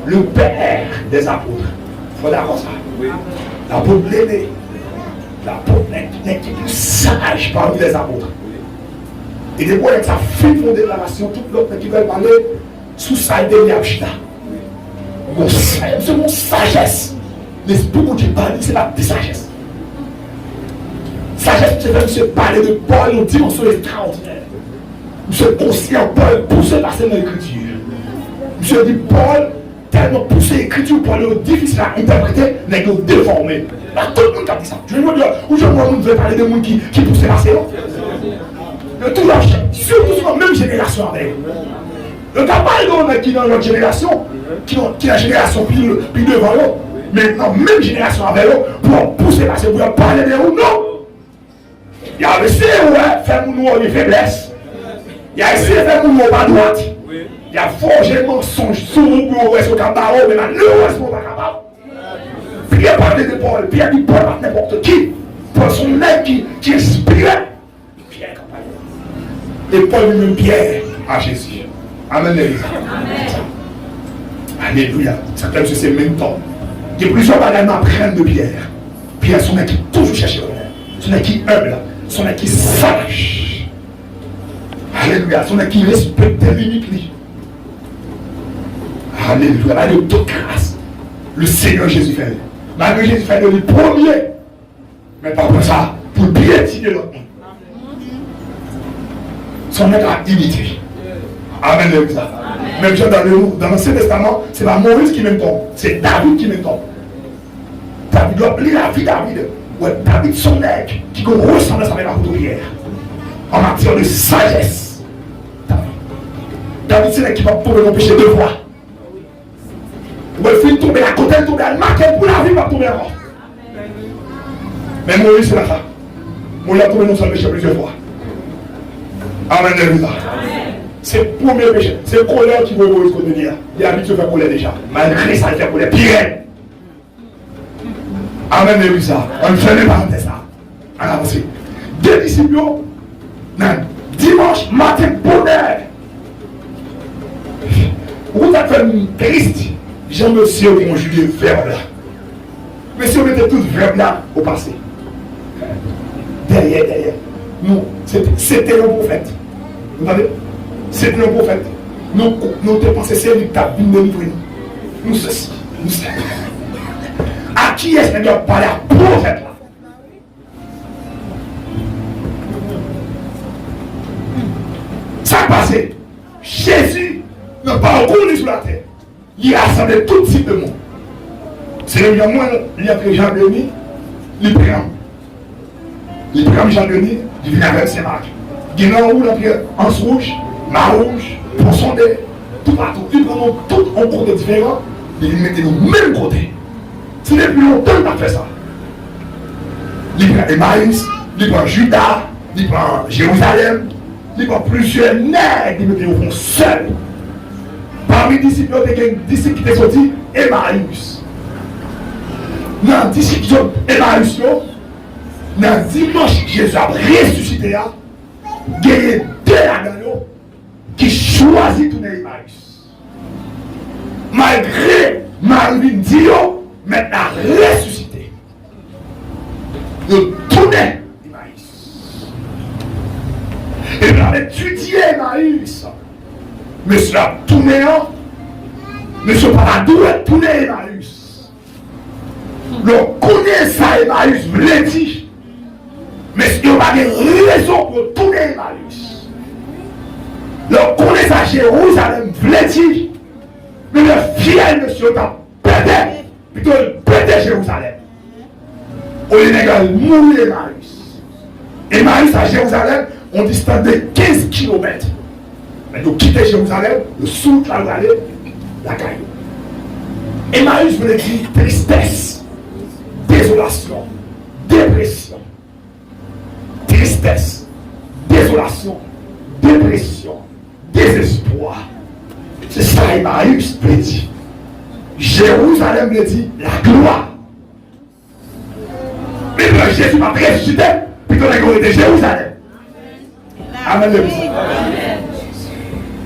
le père des apôtres. Il faut d'accord ça. L'apôtre l'aîné. L'apôtre n'est qui est plus sage parmi les apôtres. Et des fois, avec sa fine déclaration, toute l'autre qui veut parler sous sa déliabchita. C'est mon sagesse. l'esprit de Dieu parle, c'est pas de sagesse. Sagesse, c'est même se parler de Paul en dimension extraordinaire. Monsieur conscient, Paul pousse passer dans l'écriture. Monsieur dit Paul, tellement poussé l'écriture pour aller difficile à interpréter, mais que déformé. Là, tout le monde a dit ça. Je veux dire, où je vois, on veut parler de monde qui pousse passer. Toujours, surtout sur la même génération avec. Le travail qui est dans notre génération, qui est la génération plus devant eux, mais dans la même génération avec eux, pour pousser passer, pour parler de eux, non. Il y a essayé de faire nous des faiblesses. Il y a essayé de faire nous pas droite. Il y a forgé mensonge sur nous pour rester au cabaret, mais maintenant, nous restons pas capables. Pierre parlait de Paul, Pierre dit Paul à n'importe qui. Paul son mec qui inspirait. Pierre capable. Et Paul lui-même Pierre à Jésus. Amen. Alléluia. Ça comme si c'est le même temps. Il y a plusieurs bagages à prendre de Pierre. Pierre, son mec qui toujours cherche l'honneur. Son mec qui humble. Son mec qui sage. Alléluia. Son mec qui respecte les limites. Alléluia. Là, de toute grâce. Le Seigneur Jésus fait. Malgré Jésus fait le premier. Mais pas pour ça. Pour piétiner l'autre. Son mec a imité. Amen. Même dans l'Ancien Testament, c'est pas Moïse qui m'aime tombe. C'est David qui m'aime tombe. David doit lire la vie de David. Ouais, David, son mec, qui ressemble à sa mère prière. En matière de sagesse. David, c'est là qui va pouvoir l'empêcher de voir. Il faut tomber à côté, tomber à marquer pour la vie, va tomber à mort. Mais Moïse, c'est là ça. Moïse a tombé dans son péché plusieurs fois. Amen. C'est le premier péché. C'est le colère qui veut Moïse contenir. Il a habitué à faire colère déjà. Malgré ça, il fait colère. Pire. Amen. On ne fait pas ça. On avance. Deux disciples, dimanche matin, bonheur. Vous avez fait une triste. Jean-Monsieur qui conjugué le verbe là. Mais si on mettait tout le verbe là au passé. Derrière. Non, c'était le prophète. Vous savez? C'était le prophète. Nous te pensons c'est lui qui a bien délivré nous. Nous ceci. À qui est-ce que Dieu parle à prophète là? Ça passé. Jésus n'a pas recouru sur la terre. Il a rassemblé tout type de monde. C'est le moins, il a pris Jean Denis, il prend. Il prend Jean Denis, il vient avec Saint-Marc. Il y a un où il a pris Anse Rouge, Ma Rouge, Poisson d'Air, tout partout. Il prend tout en côté différent, il les mettait au même côté. C'est depuis longtemps qu'il a fait ça. Il prend Emmaüs, il prend Judas, il prend Jérusalem, il prend plusieurs nègres, il mettait au fond seul. Parmi les disciples, il y a un disciple qui était sorti, Emmaüs. Dans le disciple Emmaüs, dans dimanche, Jésus a ressuscité, il y a deux agneaux qui choisissent tourner Emmaüs. Malgré Marie dit, maintenant ressuscité. Il tournait Emmaüs. Et il a étudié Emmaüs. Monsieur a tourné, monsieur pas doué tourner Emmaüs. Le connaît ça Emmaüs, voulait dire. Monsieur n'a pas de raison pour tourner Emmaüs. Le connaît ça Jérusalem, voulait dire. Mais le fiel monsieur a pété, plutôt pété Jérusalem. Au lieu de mourir Emmaüs. Emmaüs à Jérusalem, on distance de 15 km. Mais nous quitter Jérusalem, le sous la vallée, la caillou. Emmaüs voulait dire tristesse, désolation, dépression. Tristesse, désolation, dépression, désespoir. C'est ça Emmaüs veut dire. Jérusalem veut dire la gloire. Mais Jésus m'a ressuscité, puis dans la gloire de Jérusalem. Amen.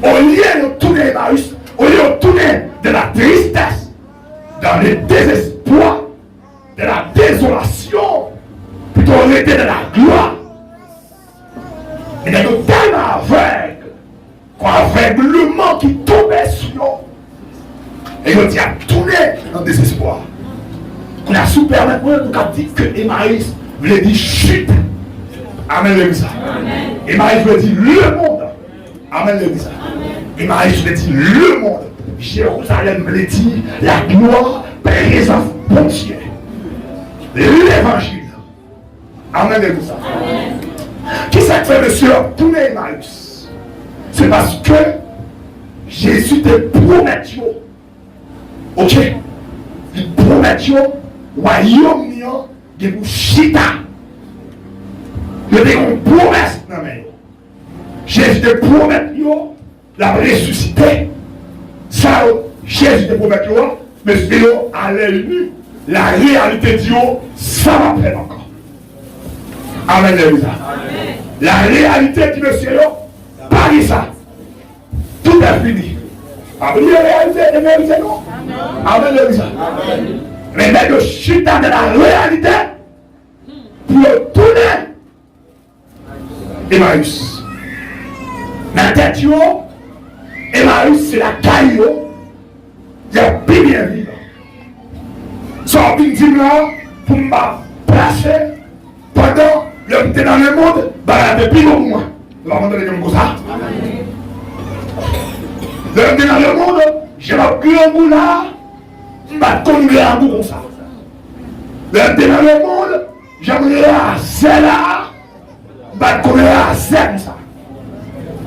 Au lieu de tourner Emmaüs, au lieu de tourner de la tristesse, dans le désespoir, de la désolation, plutôt on était de la gloire. Il y a une telle aveugle, aveuglement qui tombait sur nous. Et on dit à tourner dans le désespoir. On a super maintenant pour dire que Emmaüs veut dire chute. Amen, l'église. Emmaüs veut dire le monde. Amen, l'église. Emmaüs veut dire le monde. Jérusalem veut dire la gloire, présence, bon Dieu. L'évangile. Amen, l'église. Qui ça fait, monsieur, tourner Emmaüs? C'est parce que Jésus te promet. Ok? Il promet royaume de vous chita. Il y a une promesse. Jésus te promet la ressuscité. Ça, Jésus te promet mais c'est à l'œil nu. La réalité de Dieu, ça va faire encore. Amen. La réalité qui me sert, pas ça. Tout est fini. Amen. La réalité, non. Amen. Mais maintenant, je suis dans la réalité pour tourner Emmaüs. Dans la tête, Emmaüs, c'est la caille. Il y a bien vivre. Sans une dîme là, pour me placer pendant l'homme dans le monde, bah, depuis pour moi. Nous allons entendre comme ça. L'homme dans le monde, j'ai ma grand bout là, je vais tomber un bout comme ça. L'homme dans le monde, j'aimerais à celle-là, je vais tomber à celle comme ça.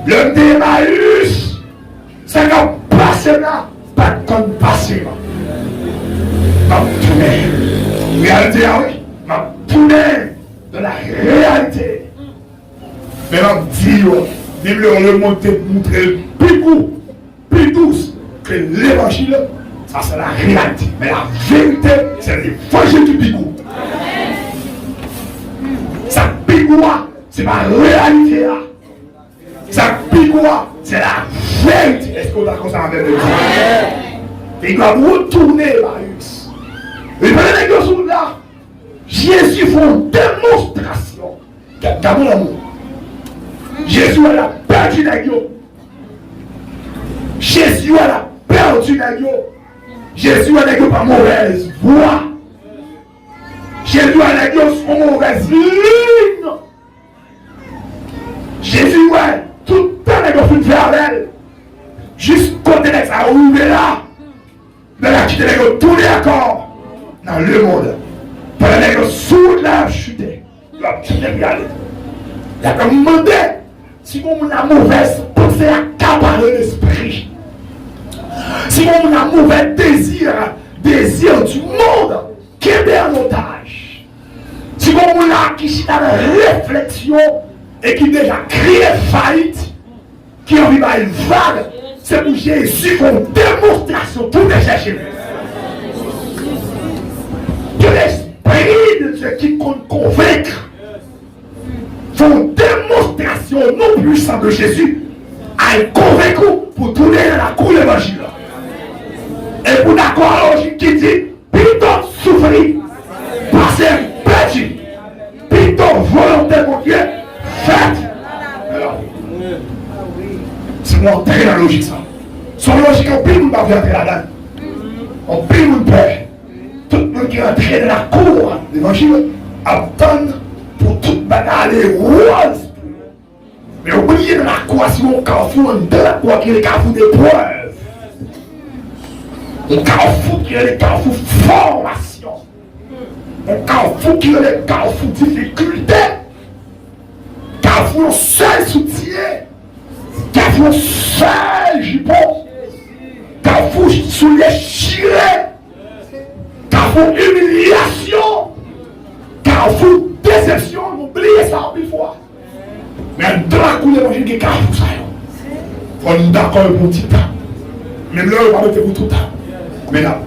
L'homme d'Emmaüs, c'est qu'on passe là, pas qu'on passe là. Ma tournée, réalité, oui, ma tournée de la réalité. Mais on dit, même le monde te montre plus douce que l'évangile, ça c'est la réalité. Mais la vérité, c'est l'évangile du pigou. Ça pigou, c'est ma réalité. Ça pigou, c'est la vérité. Est-ce qu'on a comme ça avec nous? Il doit retourner, Marius. Et pendant que nous là, Jésus fait une démonstration d'amour l'amour. Jésus a perdu la gueule. Jésus a perdu la gueule. Jésus a la gueule par mauvaise voie. Jésus a la gueule sur mauvaise ligne. Jésus a tout le temps la gueule vers elle. Jusqu'au temps ça a ouvert là. Mais là, tu te tous les accords dans le monde. Pendant que les sous la chute, il a demandé si on a mauvaise pensée à accaparer l'esprit. Si on a mauvais désir du monde qui est en otage. Si on a qui est dans la réflexion et qui déjà crié faillite, qui a envie de une vague, c'est pour Jésus qu'on démonstration pour les chercher. Que l'esprit de ceux qui comptent convaincre font démonstration non puissante de Jésus à être convaincu pour tourner dans la cour de l'évangile. Et pour d'accord à la logique qui dit plutôt souffrir, passer perdu, plutôt volonté mon Dieu, faites. Alors, c'est moi entrer dans la logique ça. Son logique, on pile, on va entrer là-dedans. On pile, on peur. Tout le monde qui est entré dans la cour de l'évangile attend pour toute bagarre les roses. Mais oubliez dans la cour, si on carrefour, dans la cour qui est le carrefour d'épreuve. Le carrefour qui est le carrefour formation. Le carrefour qui est le carrefour difficulté. Carrefour seul soutien. Carrefour seul jupon. Carrefour sous les chirés. Carrefour humiliation. Carrefour déception. N'oubliez ça en mille fois. Mais dans la cour de l'évangile, il y a carrefour ça. On est d'accord pour un petit temps. Même là, on va mettre pour tout le temps. Mais là,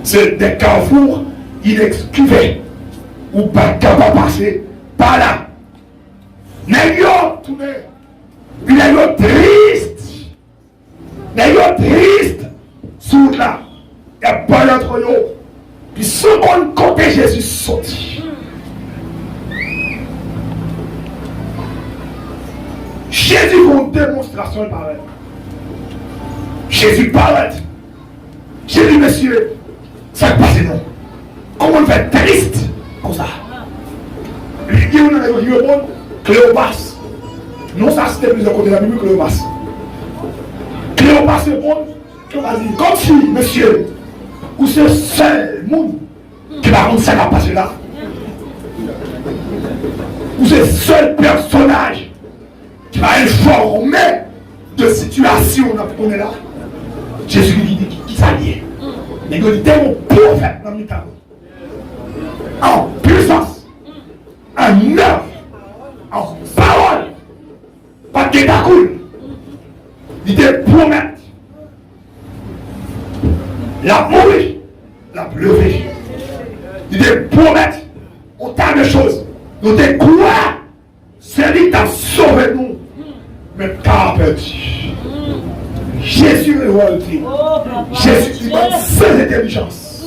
c'est des carrefours inexcusés. Ou pas capable de passer par là. N'est-ce tourné. Il est triste. N'est-ce triste. Sous là. Il n'y a pas d'entre eux. Puis ceux qu'on côté Jésus sorti. Jésus fait une démonstration pareille. Jésus parle. Jésus, monsieur, ça passe non. fait triste comme ça. Il dit, on a qui répond, Cléopas. Non, ça c'était plusieurs côtés de la Bible, Cléopas. Cléopas répond, comme si, monsieur, ou c'est seul monde qui va rendre ça va passer là. Ou c'est seul personnage qui va informer de situation qu'on est là. Jésus lui dit qui s'allie. Mais il dit, t'es mon prophète dans le temps. En puissance, en œuvre, en parole, pas de détacoule. Il te promet la mourir, la lever. Il te promet autant de choses. Nous te croyons, c'est lui qui t'a sauvé nous. Mais t'as perdu. Jésus est royauté. Jésus est sans intelligence.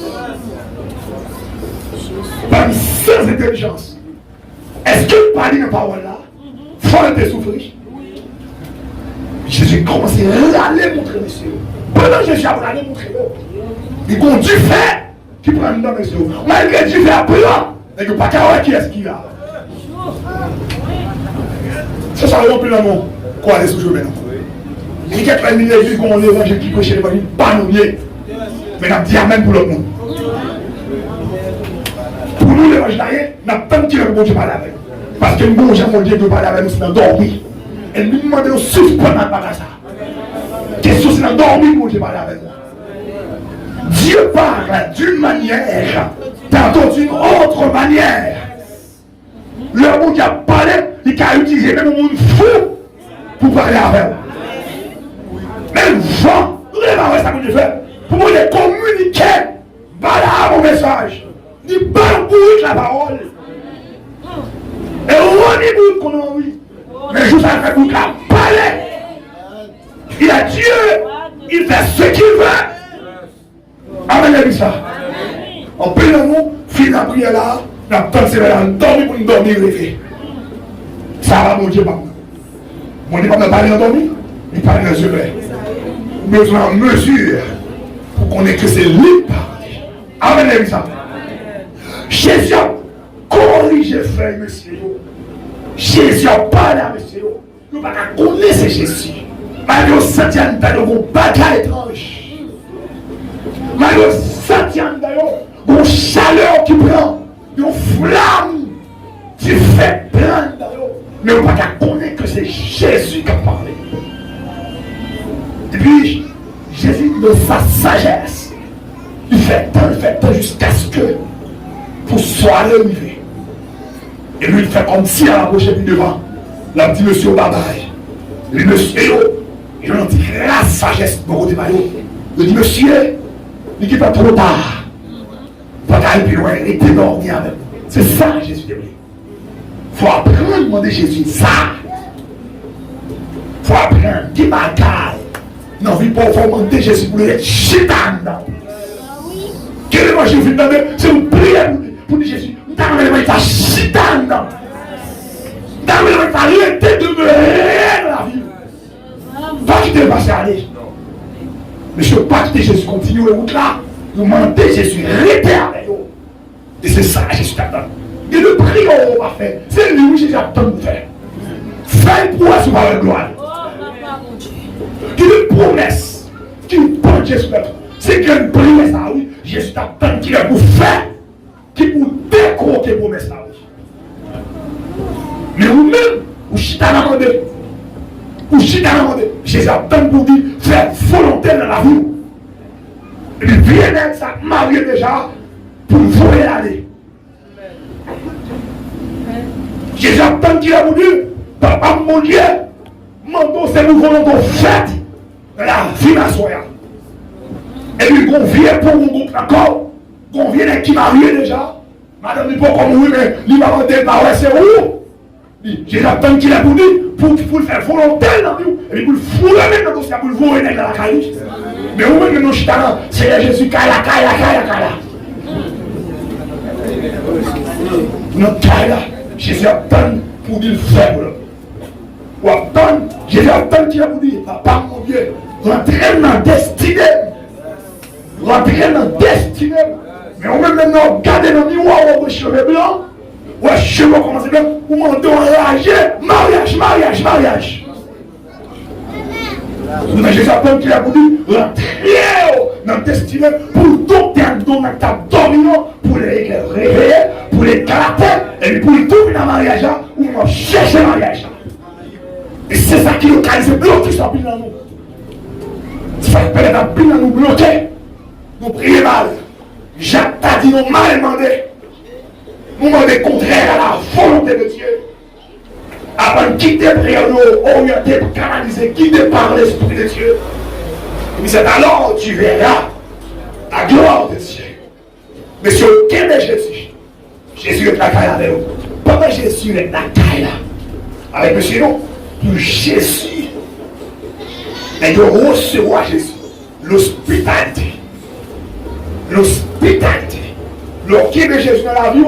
Même sans intelligence. Est-ce que parler de parole là, faut te souffrir? Jésus commence à aller montrer monsieur. Pendant que Jésus a allé montrer, il conduit fait qui prend dans monsieur. Malgré Dieu fait après là, et que pas qu'à qui est-ce qu'il a. C'est ça le plus d'amour. Quoi aller sous maintenant? Il y a quelques milliers qui ont l'évangile qui prêchent l'évangile, pas nous liés. Mais nous disons amen pour le monde. Pour nous, l'évangile, nous n'avons pas de Dieu qui parle avec nous. Parce que nous, mon Dieu qui parle avec nous, c'est dans dormir. Et nous demandons de suspendre par ça. Question, c'est dans dormir mon Dieu parle avec nous. Dieu parle d'une manière, tantôt d'une autre manière. Le monde qui a parlé, il a utilisé même un monde fou pour parler avec nous. Même Jean, nous ne savons pas ce que Dieu fait. Pour nous communiquer, voilà mon message. Il parle pour la parole. Et on est pour qu'on a envie. Mais je sais que vous parler. Il a Dieu, il fait ce qu'il veut. Amen, ça. En plein amour, fin la prière là, la pensée là, dormir pour nous dormir, rêver. Ça va, mon Dieu, pas. Mon Dieu, pas me parler en dormir, il parle dans les yeux. Besoin en mesure pour qu'on ait que c'est lui parler. Amen, ça. Jésus a corrigé frère, monsieur. Jésus a parlé à monsieur. Nous ne pouvons pas connaître Jésus. Malgré le sentiment d'ailleurs, bagaille étrange. Malgré le sentiment d'ailleurs, une chaleur qui prend, une flamme qui fait plein d'ailleurs. Mais on ne peut pas connaître que c'est Jésus qui a parlé. Et puis, Jésus, de sa sagesse, il fait tant jusqu'à ce que, pour soirée arriver. Et lui, il fait comme si à approcher plus devant. Là, dit monsieur Babaye. Le monsieur, il a dit la sagesse pour côté Mario. Il dit monsieur, il n'est pas trop tard. Pas qu'à aller plus loin, il était dormi avec nous. C'est ça, Jésus dit. Il faut apprendre à demander Jésus ça. Il faut apprendre, qui bagaille. Non, il faut demander Jésus pour être chitan. Quel est l'évangile vous demandez? C'est une prière pour dire Jésus. Nous t'avons demandé ta chitan. Nous t'avons demandé ta réalité de me dans la vie. Pas quitter le passé aller. Mais je ne veux pas quitter Jésus. Continuez la route là. Vous demandez Jésus. Rétez avec vous. Et c'est ça Jésus t'attend. Et le prière on va faire. C'est lui où Jésus attend de faire. Fais pour sous la gloire. Qui est une promesse. Qui porte Jésus. C'est qu'une promesse à oui. Jésus t'attend qu'il est pour faire. Qui pour décroquer promesse à oui. Mais vous-même, vous chita dans le monde. Vous chita dans le monde. Jésus attend pour dire faire volonté dans la vie. Et puis bien avec ça, marié déjà, pour voler l'aller. Jésus attend qu'il a voulu, papa mon Dieu, mon c'est nous volonté faite la vie à soi. Et puis qu'on vient pour mon groupe encore, qu'on vient qui marié déjà, madame n'est pas comme oui, mais il va rentrer par là, c'est où? Jésus attend qu'il a voulu pour le faire volonté dans la vie, et puis pour le fouler dans le dossier, pour le voler dans la caille. Mais vous-même, nous chitana, c'est Jésus, kaya. Notre kaya, Jésus attend pour dire faible. Ou attend, Jésus attend qu'il a pour dire, papa mon Dieu, rentrez dans la destinée. Rentrez dans la destinée. Mais on peut maintenant regarder dans le miroir, on voit cheveux blancs. Ouais, cheveux commencent blancs. On m'entend réagir. Mariage, mariage, mariage. Vous avez Jésus appelle qui a dit rentrez dans le destiné pour dompter dans ta dominant, pour les réveiller, pour les caractères, et pour les tourner dans le mariage, ou on cherche le mariage. Et c'est ça qui localise bloqué sur la nous. Ça fait la pile nous bloquer. Nous prions mal. Jacques t'a dit nous mal demandé. Nous demandons contraire à la volonté de Dieu. Avant de quitter la prière, nous orienter, canaliser, guider par l'Esprit de Dieu. Et c'est alors que tu verras la gloire de Dieu. Mais sur lequel est Jésus? Jésus est la caille avec nous. Pendant Jésus est la caille là. Avec monsieur nous, pour Jésus. Et de recevoir Jésus. L'hospitalité. L'hospitalité. Lorsqu'il de Jésus dans la vie,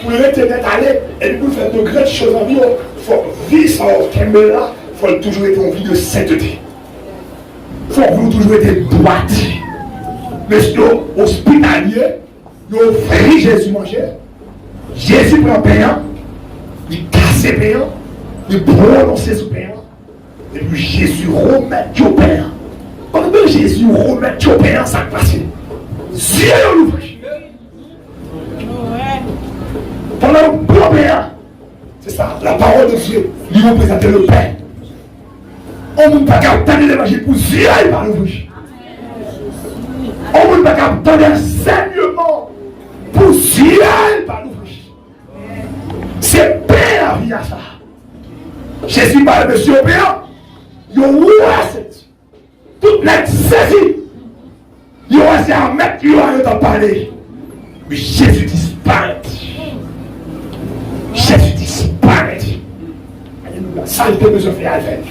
pour le retenir aller et pour faire de grandes choses en vie, il faut vivre sans aucun là, il faut toujours être en vie de sainteté. Il faut toujours être droitier. Mais hospitalier, nous offrir Jésus manger. Jésus prend payant, il casse payant, il prononce sous payant. Et puis Jésus remet au payant. Quand Jésus remet au payant, ça passe. Dieu l'ouvre. Pendant le bon payant, c'est ça, la parole de Dieu, lui représente le Père. On ne peut pas attendre l'évangile pour Dieu par l'ouvrir. On ne peut pas attendre l'enseignement pour Dieu par l'ouvrir. C'est Père la vie à ça. Jésus parle de Monsieur Père, il y a toute la saisie. Il y a un mec qui va parler. Mais Jésus disparaît. Jésus disparaît. Alléluia. Ça, il a besoin de faire avec.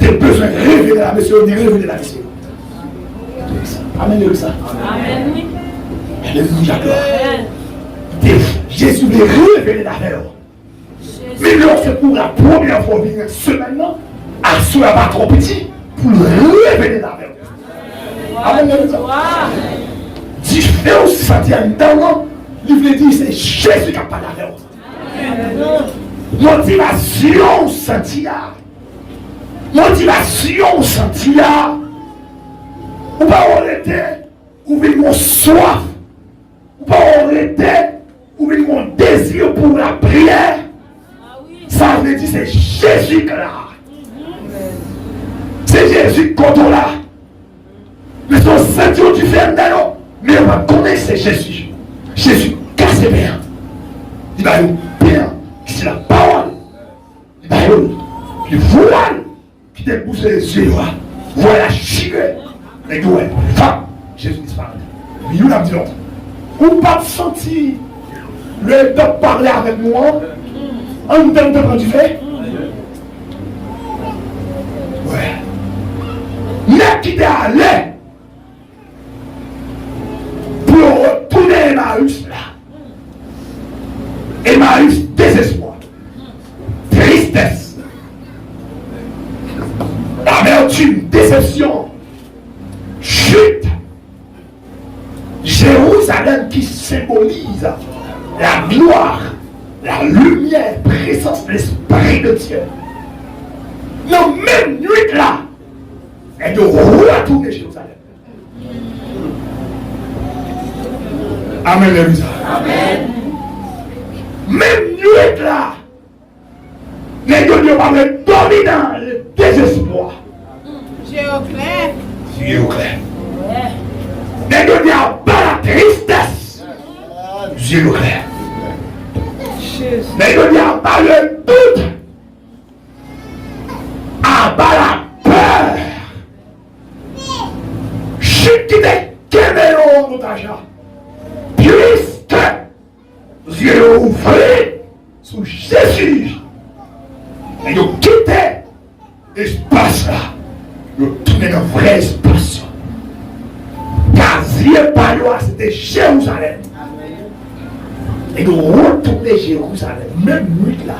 Il a besoin de révéler la mission, de révéler la mission. Amen. Alléluia. Amen. Alléluia. Jésus veut révéler l'affaire. Mais lorsque pour la première fois, il y a ce maintenant, à ce n'est pas trop petit, pour révéler l'affaire. Amen. Différence sentir un temps, il veut dire c'est Jésus qui a pas la verre. Motivation sentia. Motivation sentia. Ou pas arrêter, ou bien mon soif. Ou pas arrêter, ou bien mon désir pour la prière. Ça veut dire c'est Jésus qui l'a. C'est Jésus qui contrôle là. Mais son ceinture du ferme d'ailleurs. Mais on va connaître c'est Jésus. Jésus casse les bien. Il va nous bien. C'est la parole. Il va nous le voile qui débouche les yeux. Voilà chigre. Et nous, femme, Jésus disparaît. Mais nous l'avons dit l'autre. Ou pas sentir le temps de parler avec moi. En termes de quand tu fais. Ouais. Mais qui t'est allé pour retourner Emmaüs là. Emmaüs, désespoir, tristesse, amertume, déception, chute. Jérusalem qui symbolise la gloire, la lumière, présence de l'Esprit de Dieu. Non, même nuit là, et de retourner Jérusalem. Amen, Alléluia. Amen. Même nuit là, les deux ne parlent dormir dans le désespoir. Dieu au clair. Dieu au clair. Les deux ne pas la tristesse. Dieu au clair. Les deux ne pas le doute. À bas la peur. Chute qui t'est quémé au d'argent. Puisque Dieu ouvert sous Jésus. Et ils ont quitté l'espace là. Ils ont tourné dans le vrai espace. Car Dieu par là, c'était Jérusalem. Et ils ont retourné Jérusalem. Même nuit là.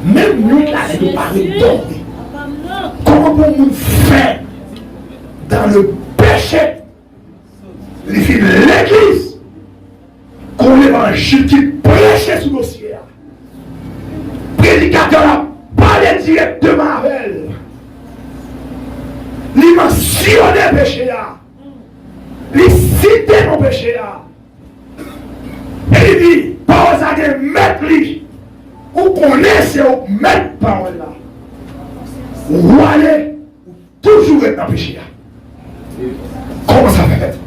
Même nuit là, ils ont parlé dormir. Comment on fait dans le péché? Les filles de l'église. l'évangile qui prêchait sous le ciel. Prédicateur a parlé directement avec elle. Il mentionnait le péché. Il citait mon péché. Et il dit, parole ça de mettre lui. Ou connaissez ou mettre parole là. Ou aller, ou toujours être dans le péché. Comment ça fait?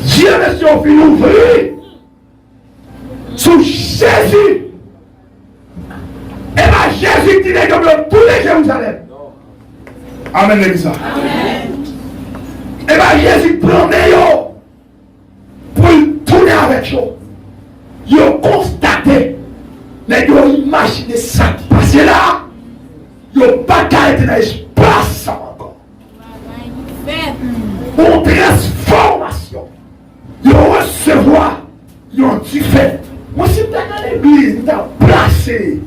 Dieu ne s'est fait ouvrir sous Jésus. Et bien Jésus dit comme tous les Jérusalem. Amen l'église. Et bien Jésus prenait pour tourner avec eux. Ils ont constaté, mais ils ont imaginé ça qui passait là. Ils n'ont pas qu'à être dans l'espace encore. Une transformation. Ils ont recevoir. Ils ont dit fait. Moi, si tu es dans l'église, tu as placé.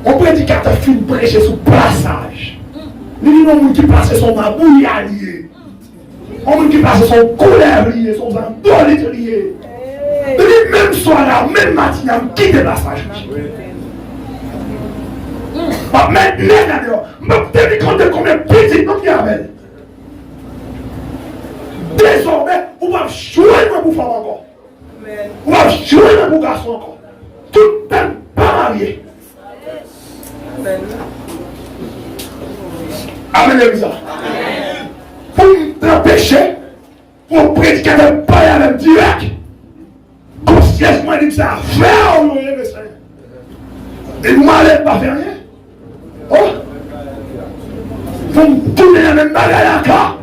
On prédicateur fait une prêcher sur plaçage. Il y a des gens qui placent son mabouille allié. On qui place son colère lié, son endolite lié. Et même soir là, même matin, on quitte le passage. Maintenant, je me compte de combien de petits nous qui avaient. Désormais, vous va jouer pour faire encore. Vous va jouer pour garçon encore. Tout le temps pas marié. Amen, l'église. Pour t'empêcher, pour prédiquer de pas à même direct. Consciencement dit que ça a fait au lieu de ça. Et vous m'allez pas faire rien. Oh! Vous me tournez la même bagarre encore.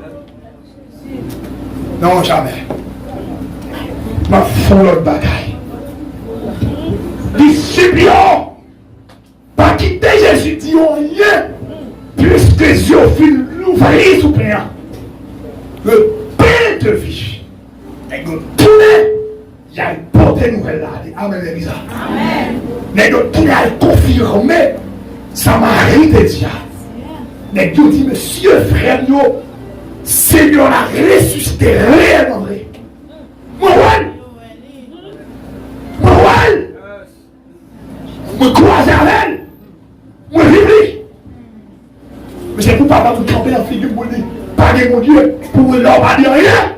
Non, jamais. Ma fond l'autre bagaille. Disciples, pas quitter Jésus, dit rien. Puisque Dieu fait l'ouvrir sous péant. Le pain de vie. Et nous tournons, il y a une bonne nouvelle là. Amen, l'église. Amen. Mais nous tournons à confirmer sa mari de Dieu. Mais Dieu dit, monsieur, frère, Seigneur a ressuscité réellement vrai. Moi, croise à elle. Moi, vivre. Mais c'est pour pas vous camper la figure pour dire, pas de mon Dieu, pour leur pas dire rien.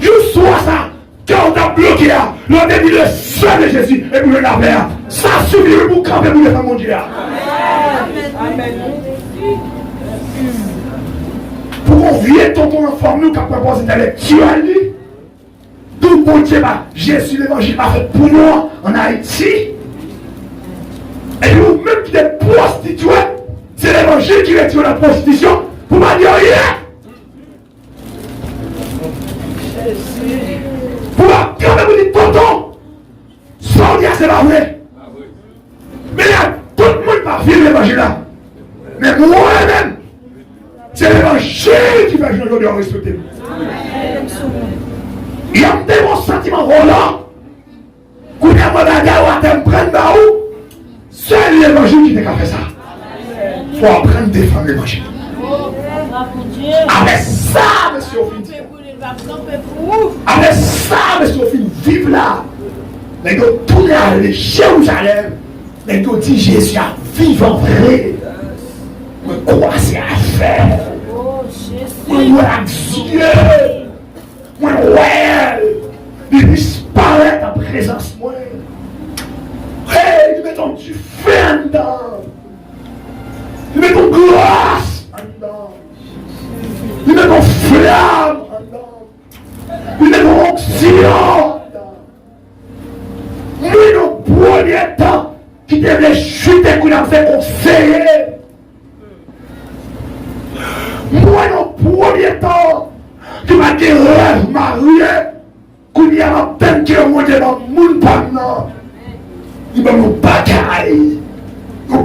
Juste soit ça, quand on a bloqué là, l'on a dit le sang de Jésus et pour le laver. Ça suffit pour camper pour le faire mon Dieu. Amen. Pour qu'on vienne ton enfant, nous, qui a proposé intellectuel, tout mon Dieu, Jésus l'évangile a fait pour nous en Haïti. Et nous-mêmes qui sommes prostitués, c'est l'évangile qui retire la prostitution pour ne pas dire rien. Pour quand même vous dites tonton, sans dire c'est pas vrai. Mais là, tout le monde va vivre l'évangile là. Mais moi-même, c'est l'évangile qui fait que je aujourd'hui en respecter. Il y a mon sentiment volant. Quand il y a mon bagarre, on va te prendre là où. C'est l'évangile qui t'a fait ça. Il faut apprendre à défendre l'évangile. Avec ça, monsieur Ophine. Avec ça, monsieur Ophine, vive là. Les gars tournent à Jérusalem. Les gars disent Jésus a vivant vrai. Mais quoi c'est à faire? Moi, Dieu. Moi, ouais. Il disparaît en présence, moi. Hey, tu mets ton du feu en dedans. Tu mets ton grâce en dedans. Tu mets ton flamme en dedans. Tu mets ton oxygène en dedans. Nous, nos premiers temps, qui devaient chuter, qu'on a fait conseiller. Moi, nos premiers temps, qui m'a dit rêve marié, qu'on y a en peine que moi, je dans le monde pendant. Il va nous bagaille, que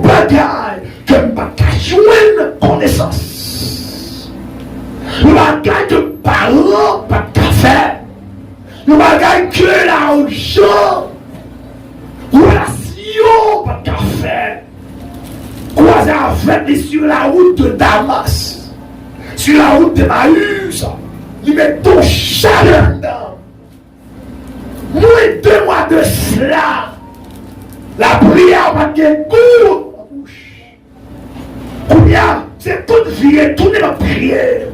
je ne pas jouer connaissance. Nous bagaille de parents, pas de café. Nous bagaille que l'argent, relation, pas de café. Croisé avec sur la route de Damas, sur la route de Maüs, il met ton chagrin dedans. Moins de 2 mois de cela, la prière va gagner goût dans la bouche. Combien? C'est toute vie, tout est la prière.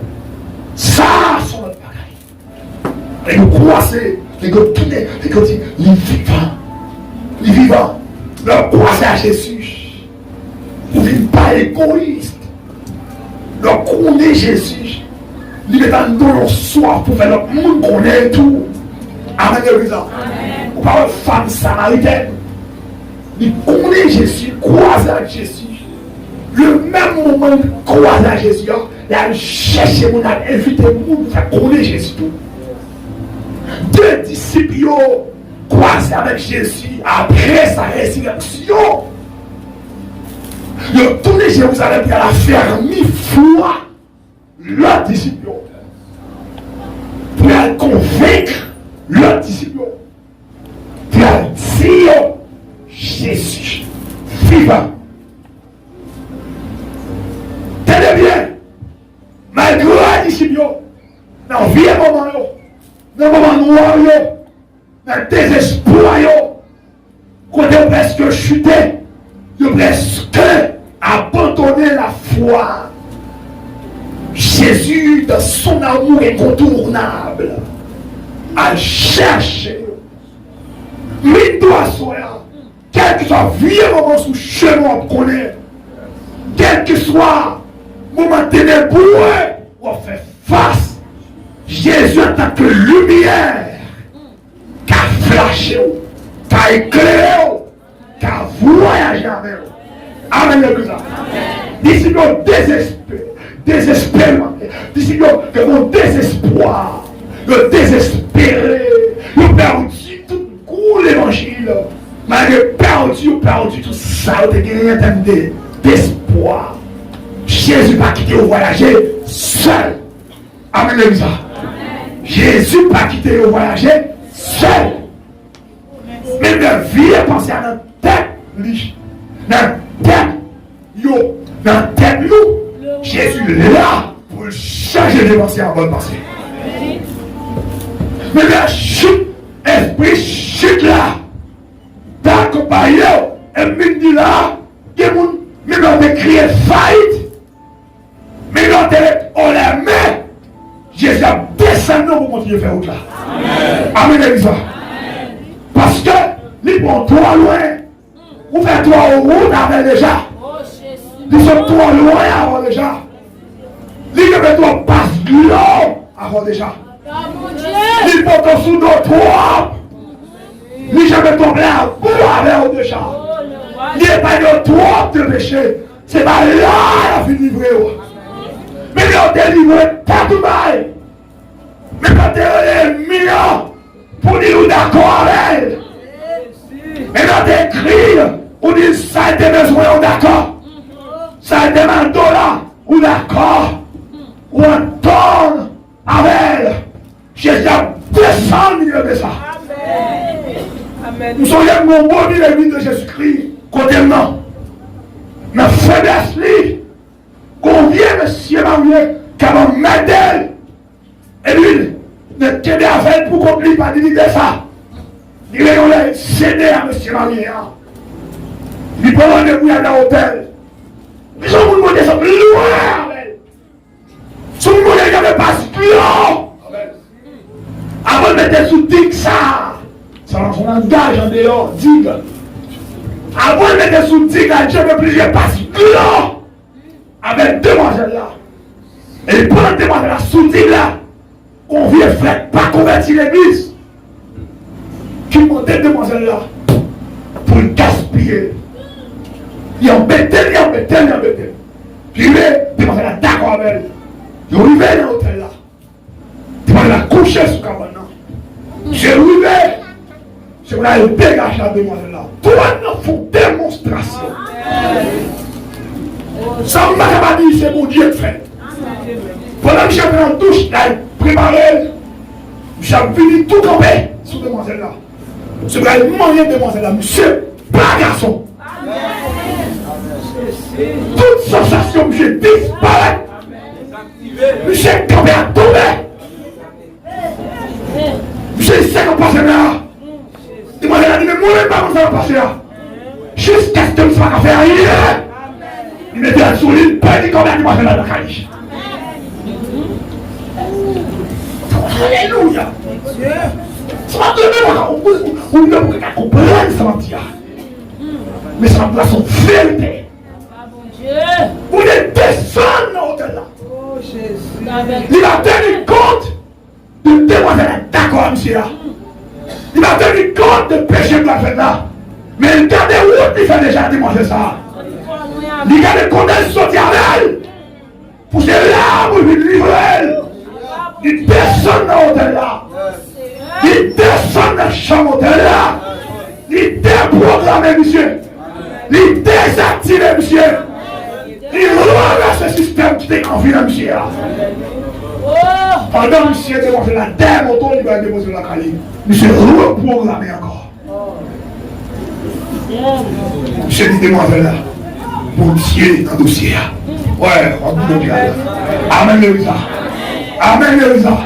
Ça, c'est notre bagaille. Et nous croisons, et nous tournons, et nous disons, il est vivant. Il est vivant. Nous croisons à Jésus. Nous ne sommes pas égoïstes. Nous connaissons Jésus. Nous mettons dans nos soif pour faire le monde connaître tout. Amen. Ou pas une femme samaritaine. Nous connaissons Jésus, croisons à Jésus. Le même moment de croiser à Jésus, il a cherché, il a invité le monde à connaître Jésus. 2 disciples croisés avec Jésus après sa résurrection. Ils ont tourné Jérusalem pour la faire mi-foi. Leurs disciples. Pour la convaincre leurs disciples. Pour la dire Jésus vivant. Tenez bien, malgré les disciples, dans le vieux moment, dans le moment noir, dans le désespoir, quand ils ont presque chuté, ils ont presque abandonné la foi. Jésus, dans son amour incontournable, a cherché, mais doit soir, quel que soit le vieux moment sous chemin, on connaît, quel que soit moment ténébreux, on fait face. Jésus en tant que lumière, qui a flashé, qui a éclairé, qui a voyagé avec vous. Amen. Disciples désespérés, disciples qui ont désespoir, le désespéré, ils ont perdu tout le coup l'évangile, mais ils ont perdu tout ça, ils ont gagné un terme d'espoir. Jésus pas quitté au voyager seul. Amen. Jésus pas quitté au voyager seul. Même la vie est pensée à notre tête. Dans la tête, nous. Jésus est là pour changer les pensées en bonne pensée. Mais la chute, esprit chute là. T'as accompagné, et me dit là, mais on a crié fight. Mais on la met. Jésus a descendu pour continuer à faire autre là. Amen. Parce que, les bons trop loin. Vous faites toi au route avec déjà. Ils sont trop loin avant déjà. Les gens toi passe l'eau avant déjà. Ils portent sous nos trop. Les gens tombent là pour avec déjà. Il n'y a pas de trop de péché. C'est pas là la fin livrée. Mais ils ont délivré pas tout mal. Mais quand tu es millions pour dire d'accord avec elle. Mais quand tu écris, on dit ça a été besoin, d'accord. Ça a été un dollar, ou d'accord. Ou un tonne avec elle. Jésus a descendu de ça. Nous sommes les mots de l'église de Jésus-Christ, côté-non. Mais faiblesse, qu'on vient, monsieur Marie, qu'elle va m'aider. Et lui, ne t'aider à faire pour qu'on ne pas dire ça. Il est cédé à monsieur Marie. Il peut rendez-vous à l'hôtel. Ils sont vous demandez ça loin. Si vous demandez qu'il n'y avait pas long. Avant de mettre sous digue ça. Ça va son langage en dehors, digue. Avant de mettre sous digue, Dieu veut plusieurs passes long. Avec demoiselles là. Et pendant demoiselles là, sous digue là, on vient faire pas convertir l'église. Qui monte demoiselles là pour le gaspiller. Il embêté. Puis il est demoiselles là d'accord avec elle. Il est arrivé dans l'hôtel là. Demoiselles là couché sous cabane là. J'ai arrivé. Je voulais dégager la demoiselle là. Toi, nous font démonstration. Ça ne m'a pas dit, c'est mon Dieu fait. Pendant que j'étais en douche, là, préparé, j'ai fini tout camper sous demoiselle là. Je voulais demander demoiselle là, monsieur, pas garçon. Toute sensation que j'ai disparu. Monsieur campé à tomber. ça va passer là. Jusqu'à ce que je sois à faire rien. Il mettait un sourire, pas dit combien de mois dans la caliche. Alléluia. Ça va donner, on ne peut pas comprendre ça va dire. Mais ça va son vérité. Vous êtes descendre au-delà. Il a tenu compte de demoiselle d'accord, monsieur là. Il a tenu compte de péché de la fête là. Mais il garde où il fait déjà demoiselle ça. Il garde compte de son diable. Pour ces larmes, il livre elle. Il descend au-delà. Il descend dans le champ au-delà. Il déprogramme, monsieur. Il désactive, monsieur. Il renverse ce système qui déconfine, monsieur. Pendant monsieur démontre la terre, il va démontrer la qualité. Monsieur reprogrammé encore. Monsieur dit démontre là. Pour Dieu dans le dossier. Ouais, on peut dire. Amen, Lévisa. Amen, Lévisa.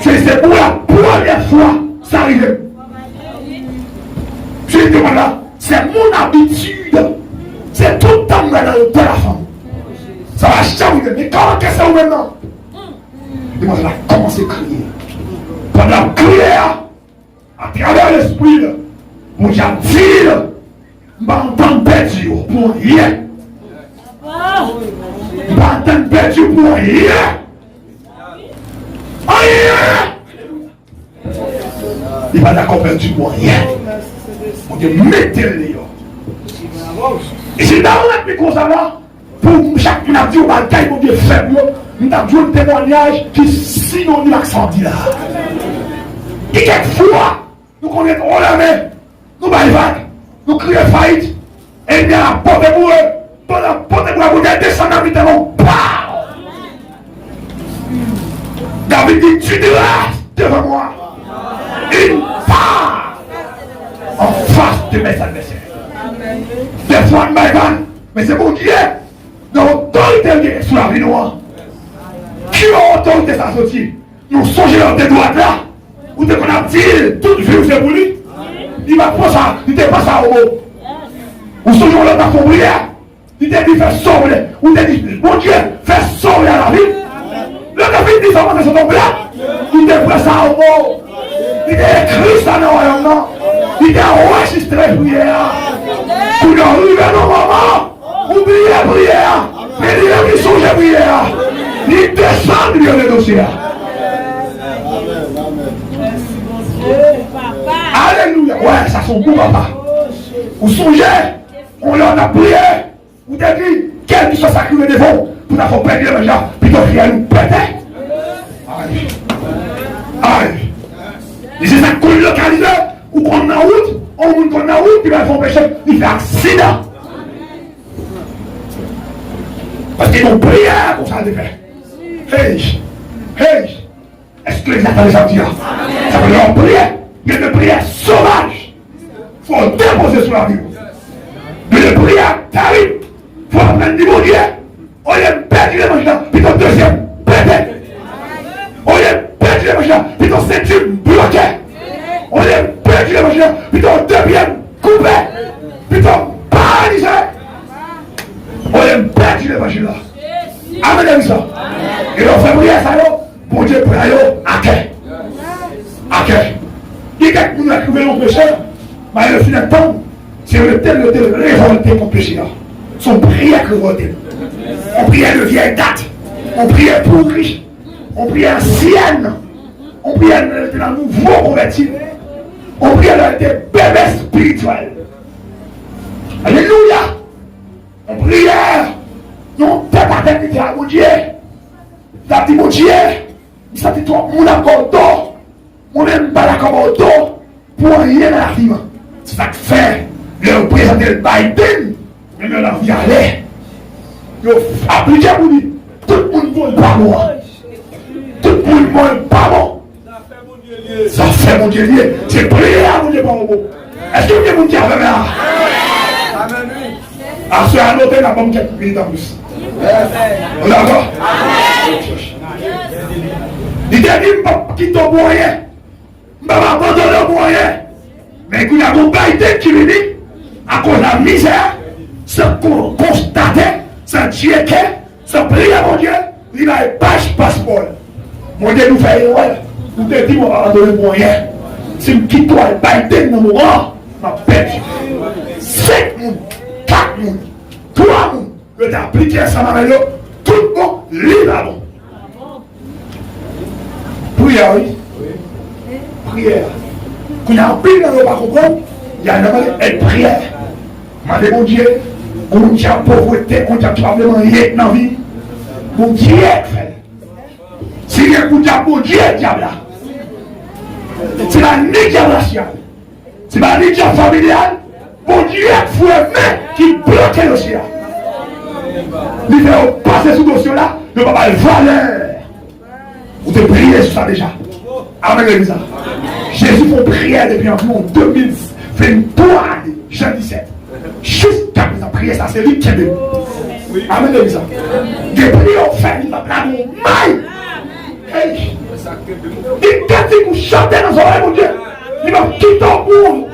C'est pour la première fois ça arrive. Je dis là, c'est mon habitude. C'est tout le temps dans le de la femme. Ça va changer. Mais comment qu'est-ce que c'est maintenant? Et moi, je vais commencer à crier. Pendant la prière, à travers l'esprit, mon Dieu, je m'entends perdu pour rien. Je m'entends perdu pour rien. Rien. Il va d'accord perdu pour rien. Mon Dieu, mettez-le. Et c'est dans la plus comme ça là, pour chaque fois dit au bagaille, mon Dieu, faible, nous avons joué un témoignage qui synonyme l'accent là. Et quelquefois, nous connaissons la main, nous baillons, nous crions faillite, et bien la porte est pour eux, dans la porte est pour eux, vous descendez en vitesse, David dit, tu diras devant moi une part en face de mes adversaires. Des fois, mais c'est mon Dieu, dans l'autorité sur la vie noire. Qui a autorité ça sortir? Nous songeons dans tes droits là, où tu qu'on a dit, toute vie c'est pour lui. Il va pas ça, il ne pas ça au mot. Ou songeons dans ta prière, il t'a dit, fais sauver, ou t'a dit, mon Dieu, fais sauver à la vie. Le David dit, ça va sur ton plat, il t'a pris ça au mot. Il t'a écrit ça dans le royaume, il t'a enregistré la prière. Pour nous arriver à nos moments, oubliez la prière, mais il songe la prière. Il descend dans le dossier. Alléluia. Ouais, ça sont bons, papa. Vous songez, on leur a prié. Vous avez dit, quel que soit sacré devant, pour nous faire perdre les gens, puis donc il y a nous péter. Aïe. Aïe. Et c'est ça qu'on localise, ou qu'on a route, on qu'on a route, puis ils font péché, il fait accident. Parce qu'ils ont prié pour ça de faire. Hey, hey, est-ce que les attendez ça dire? Ça veut dire prier, il y a une prière sauvage. Il faut déposer sur la vie. Mais le prière t'arrive, il faut apprendre du bon Dieu. On est perdu les machins, puis ton deuxième pété. On est perdu les machins, puis ton septième bloqué. On est perdu les machins, puis ton deuxième coupé, puis ton paralysé. On est perdu les machins là. Amen, ça. Et on fait prier ça, bon Dieu, pour aller à quai. À quai. Il y a quelqu'un qui a trouvé mon péché, mais le final temps, c'est le tel révolté contre le péché là. Son prière révolté. On priait de vieille date. On priait pour Christ. On priait ancienne. On priait de la nouveau converti. On priait de des bébés spirituels. Alléluia. On priait. Non, tête à tête, il dit à mon Dieu. Il a dit mon Dieu. Il s'est dit toi, mon accord d'or. On n'aime pas l'accord d'or. Pour rien dans la vie. C'est ça que fait. Le président Biden. Mais on a vu aller. Il a appliqué pour lui. Tout le monde ne pas moi. Tout le monde ne pas moi. Ça fait mon Dieu lié. C'est prier à mon Dieu par mot. Est-ce que vous avez mon Dieu avec moi? Amen. Ah, c'est un hôtel, la bombe qui a coupé dans plus. On est d'accord? Il t'a dit, qui t'a moyen. Je vais abandonner le moyen. Mais il y a un Biden qui vient à cause de la misère, sans constater, sans checker, sans prier à mon Dieu, il a un passeport. Mon Dieu nous fait ouais. Vous te dites, on va donner le moyen. Si je quitte toi, Biden dans mon rang, ma pêche. 5 personnes, 4 personnes, 3 personnes, je t'ai appliqué ça dans le tout le monde, libre à bon. Prière, oui. Prière. Quand il y a un pile dans le bas, il y a une prière. Je dis, mon Dieu, on tient pauvreté, on tient probablement rien dans la vie. Mon Dieu, si il y a un coup de mon Dieu, diable. C'est la négociation. C'est la négociation familiale. Mon Dieu, il faut un mec qui bloque le dossier. Il fait passer ce dossier-là, il ne va pas le valeur. Vous devez prier sur ça déjà. Amen. Jésus fait prière depuis environ 2023, Jean 17. Jusqu'à présent, prier ça, c'est lui qui est venu. Amen. Des prières fait, il va blâmer. Il t'a dit que vous chantez dans son rêve, mon Dieu. Il va quitter au monde.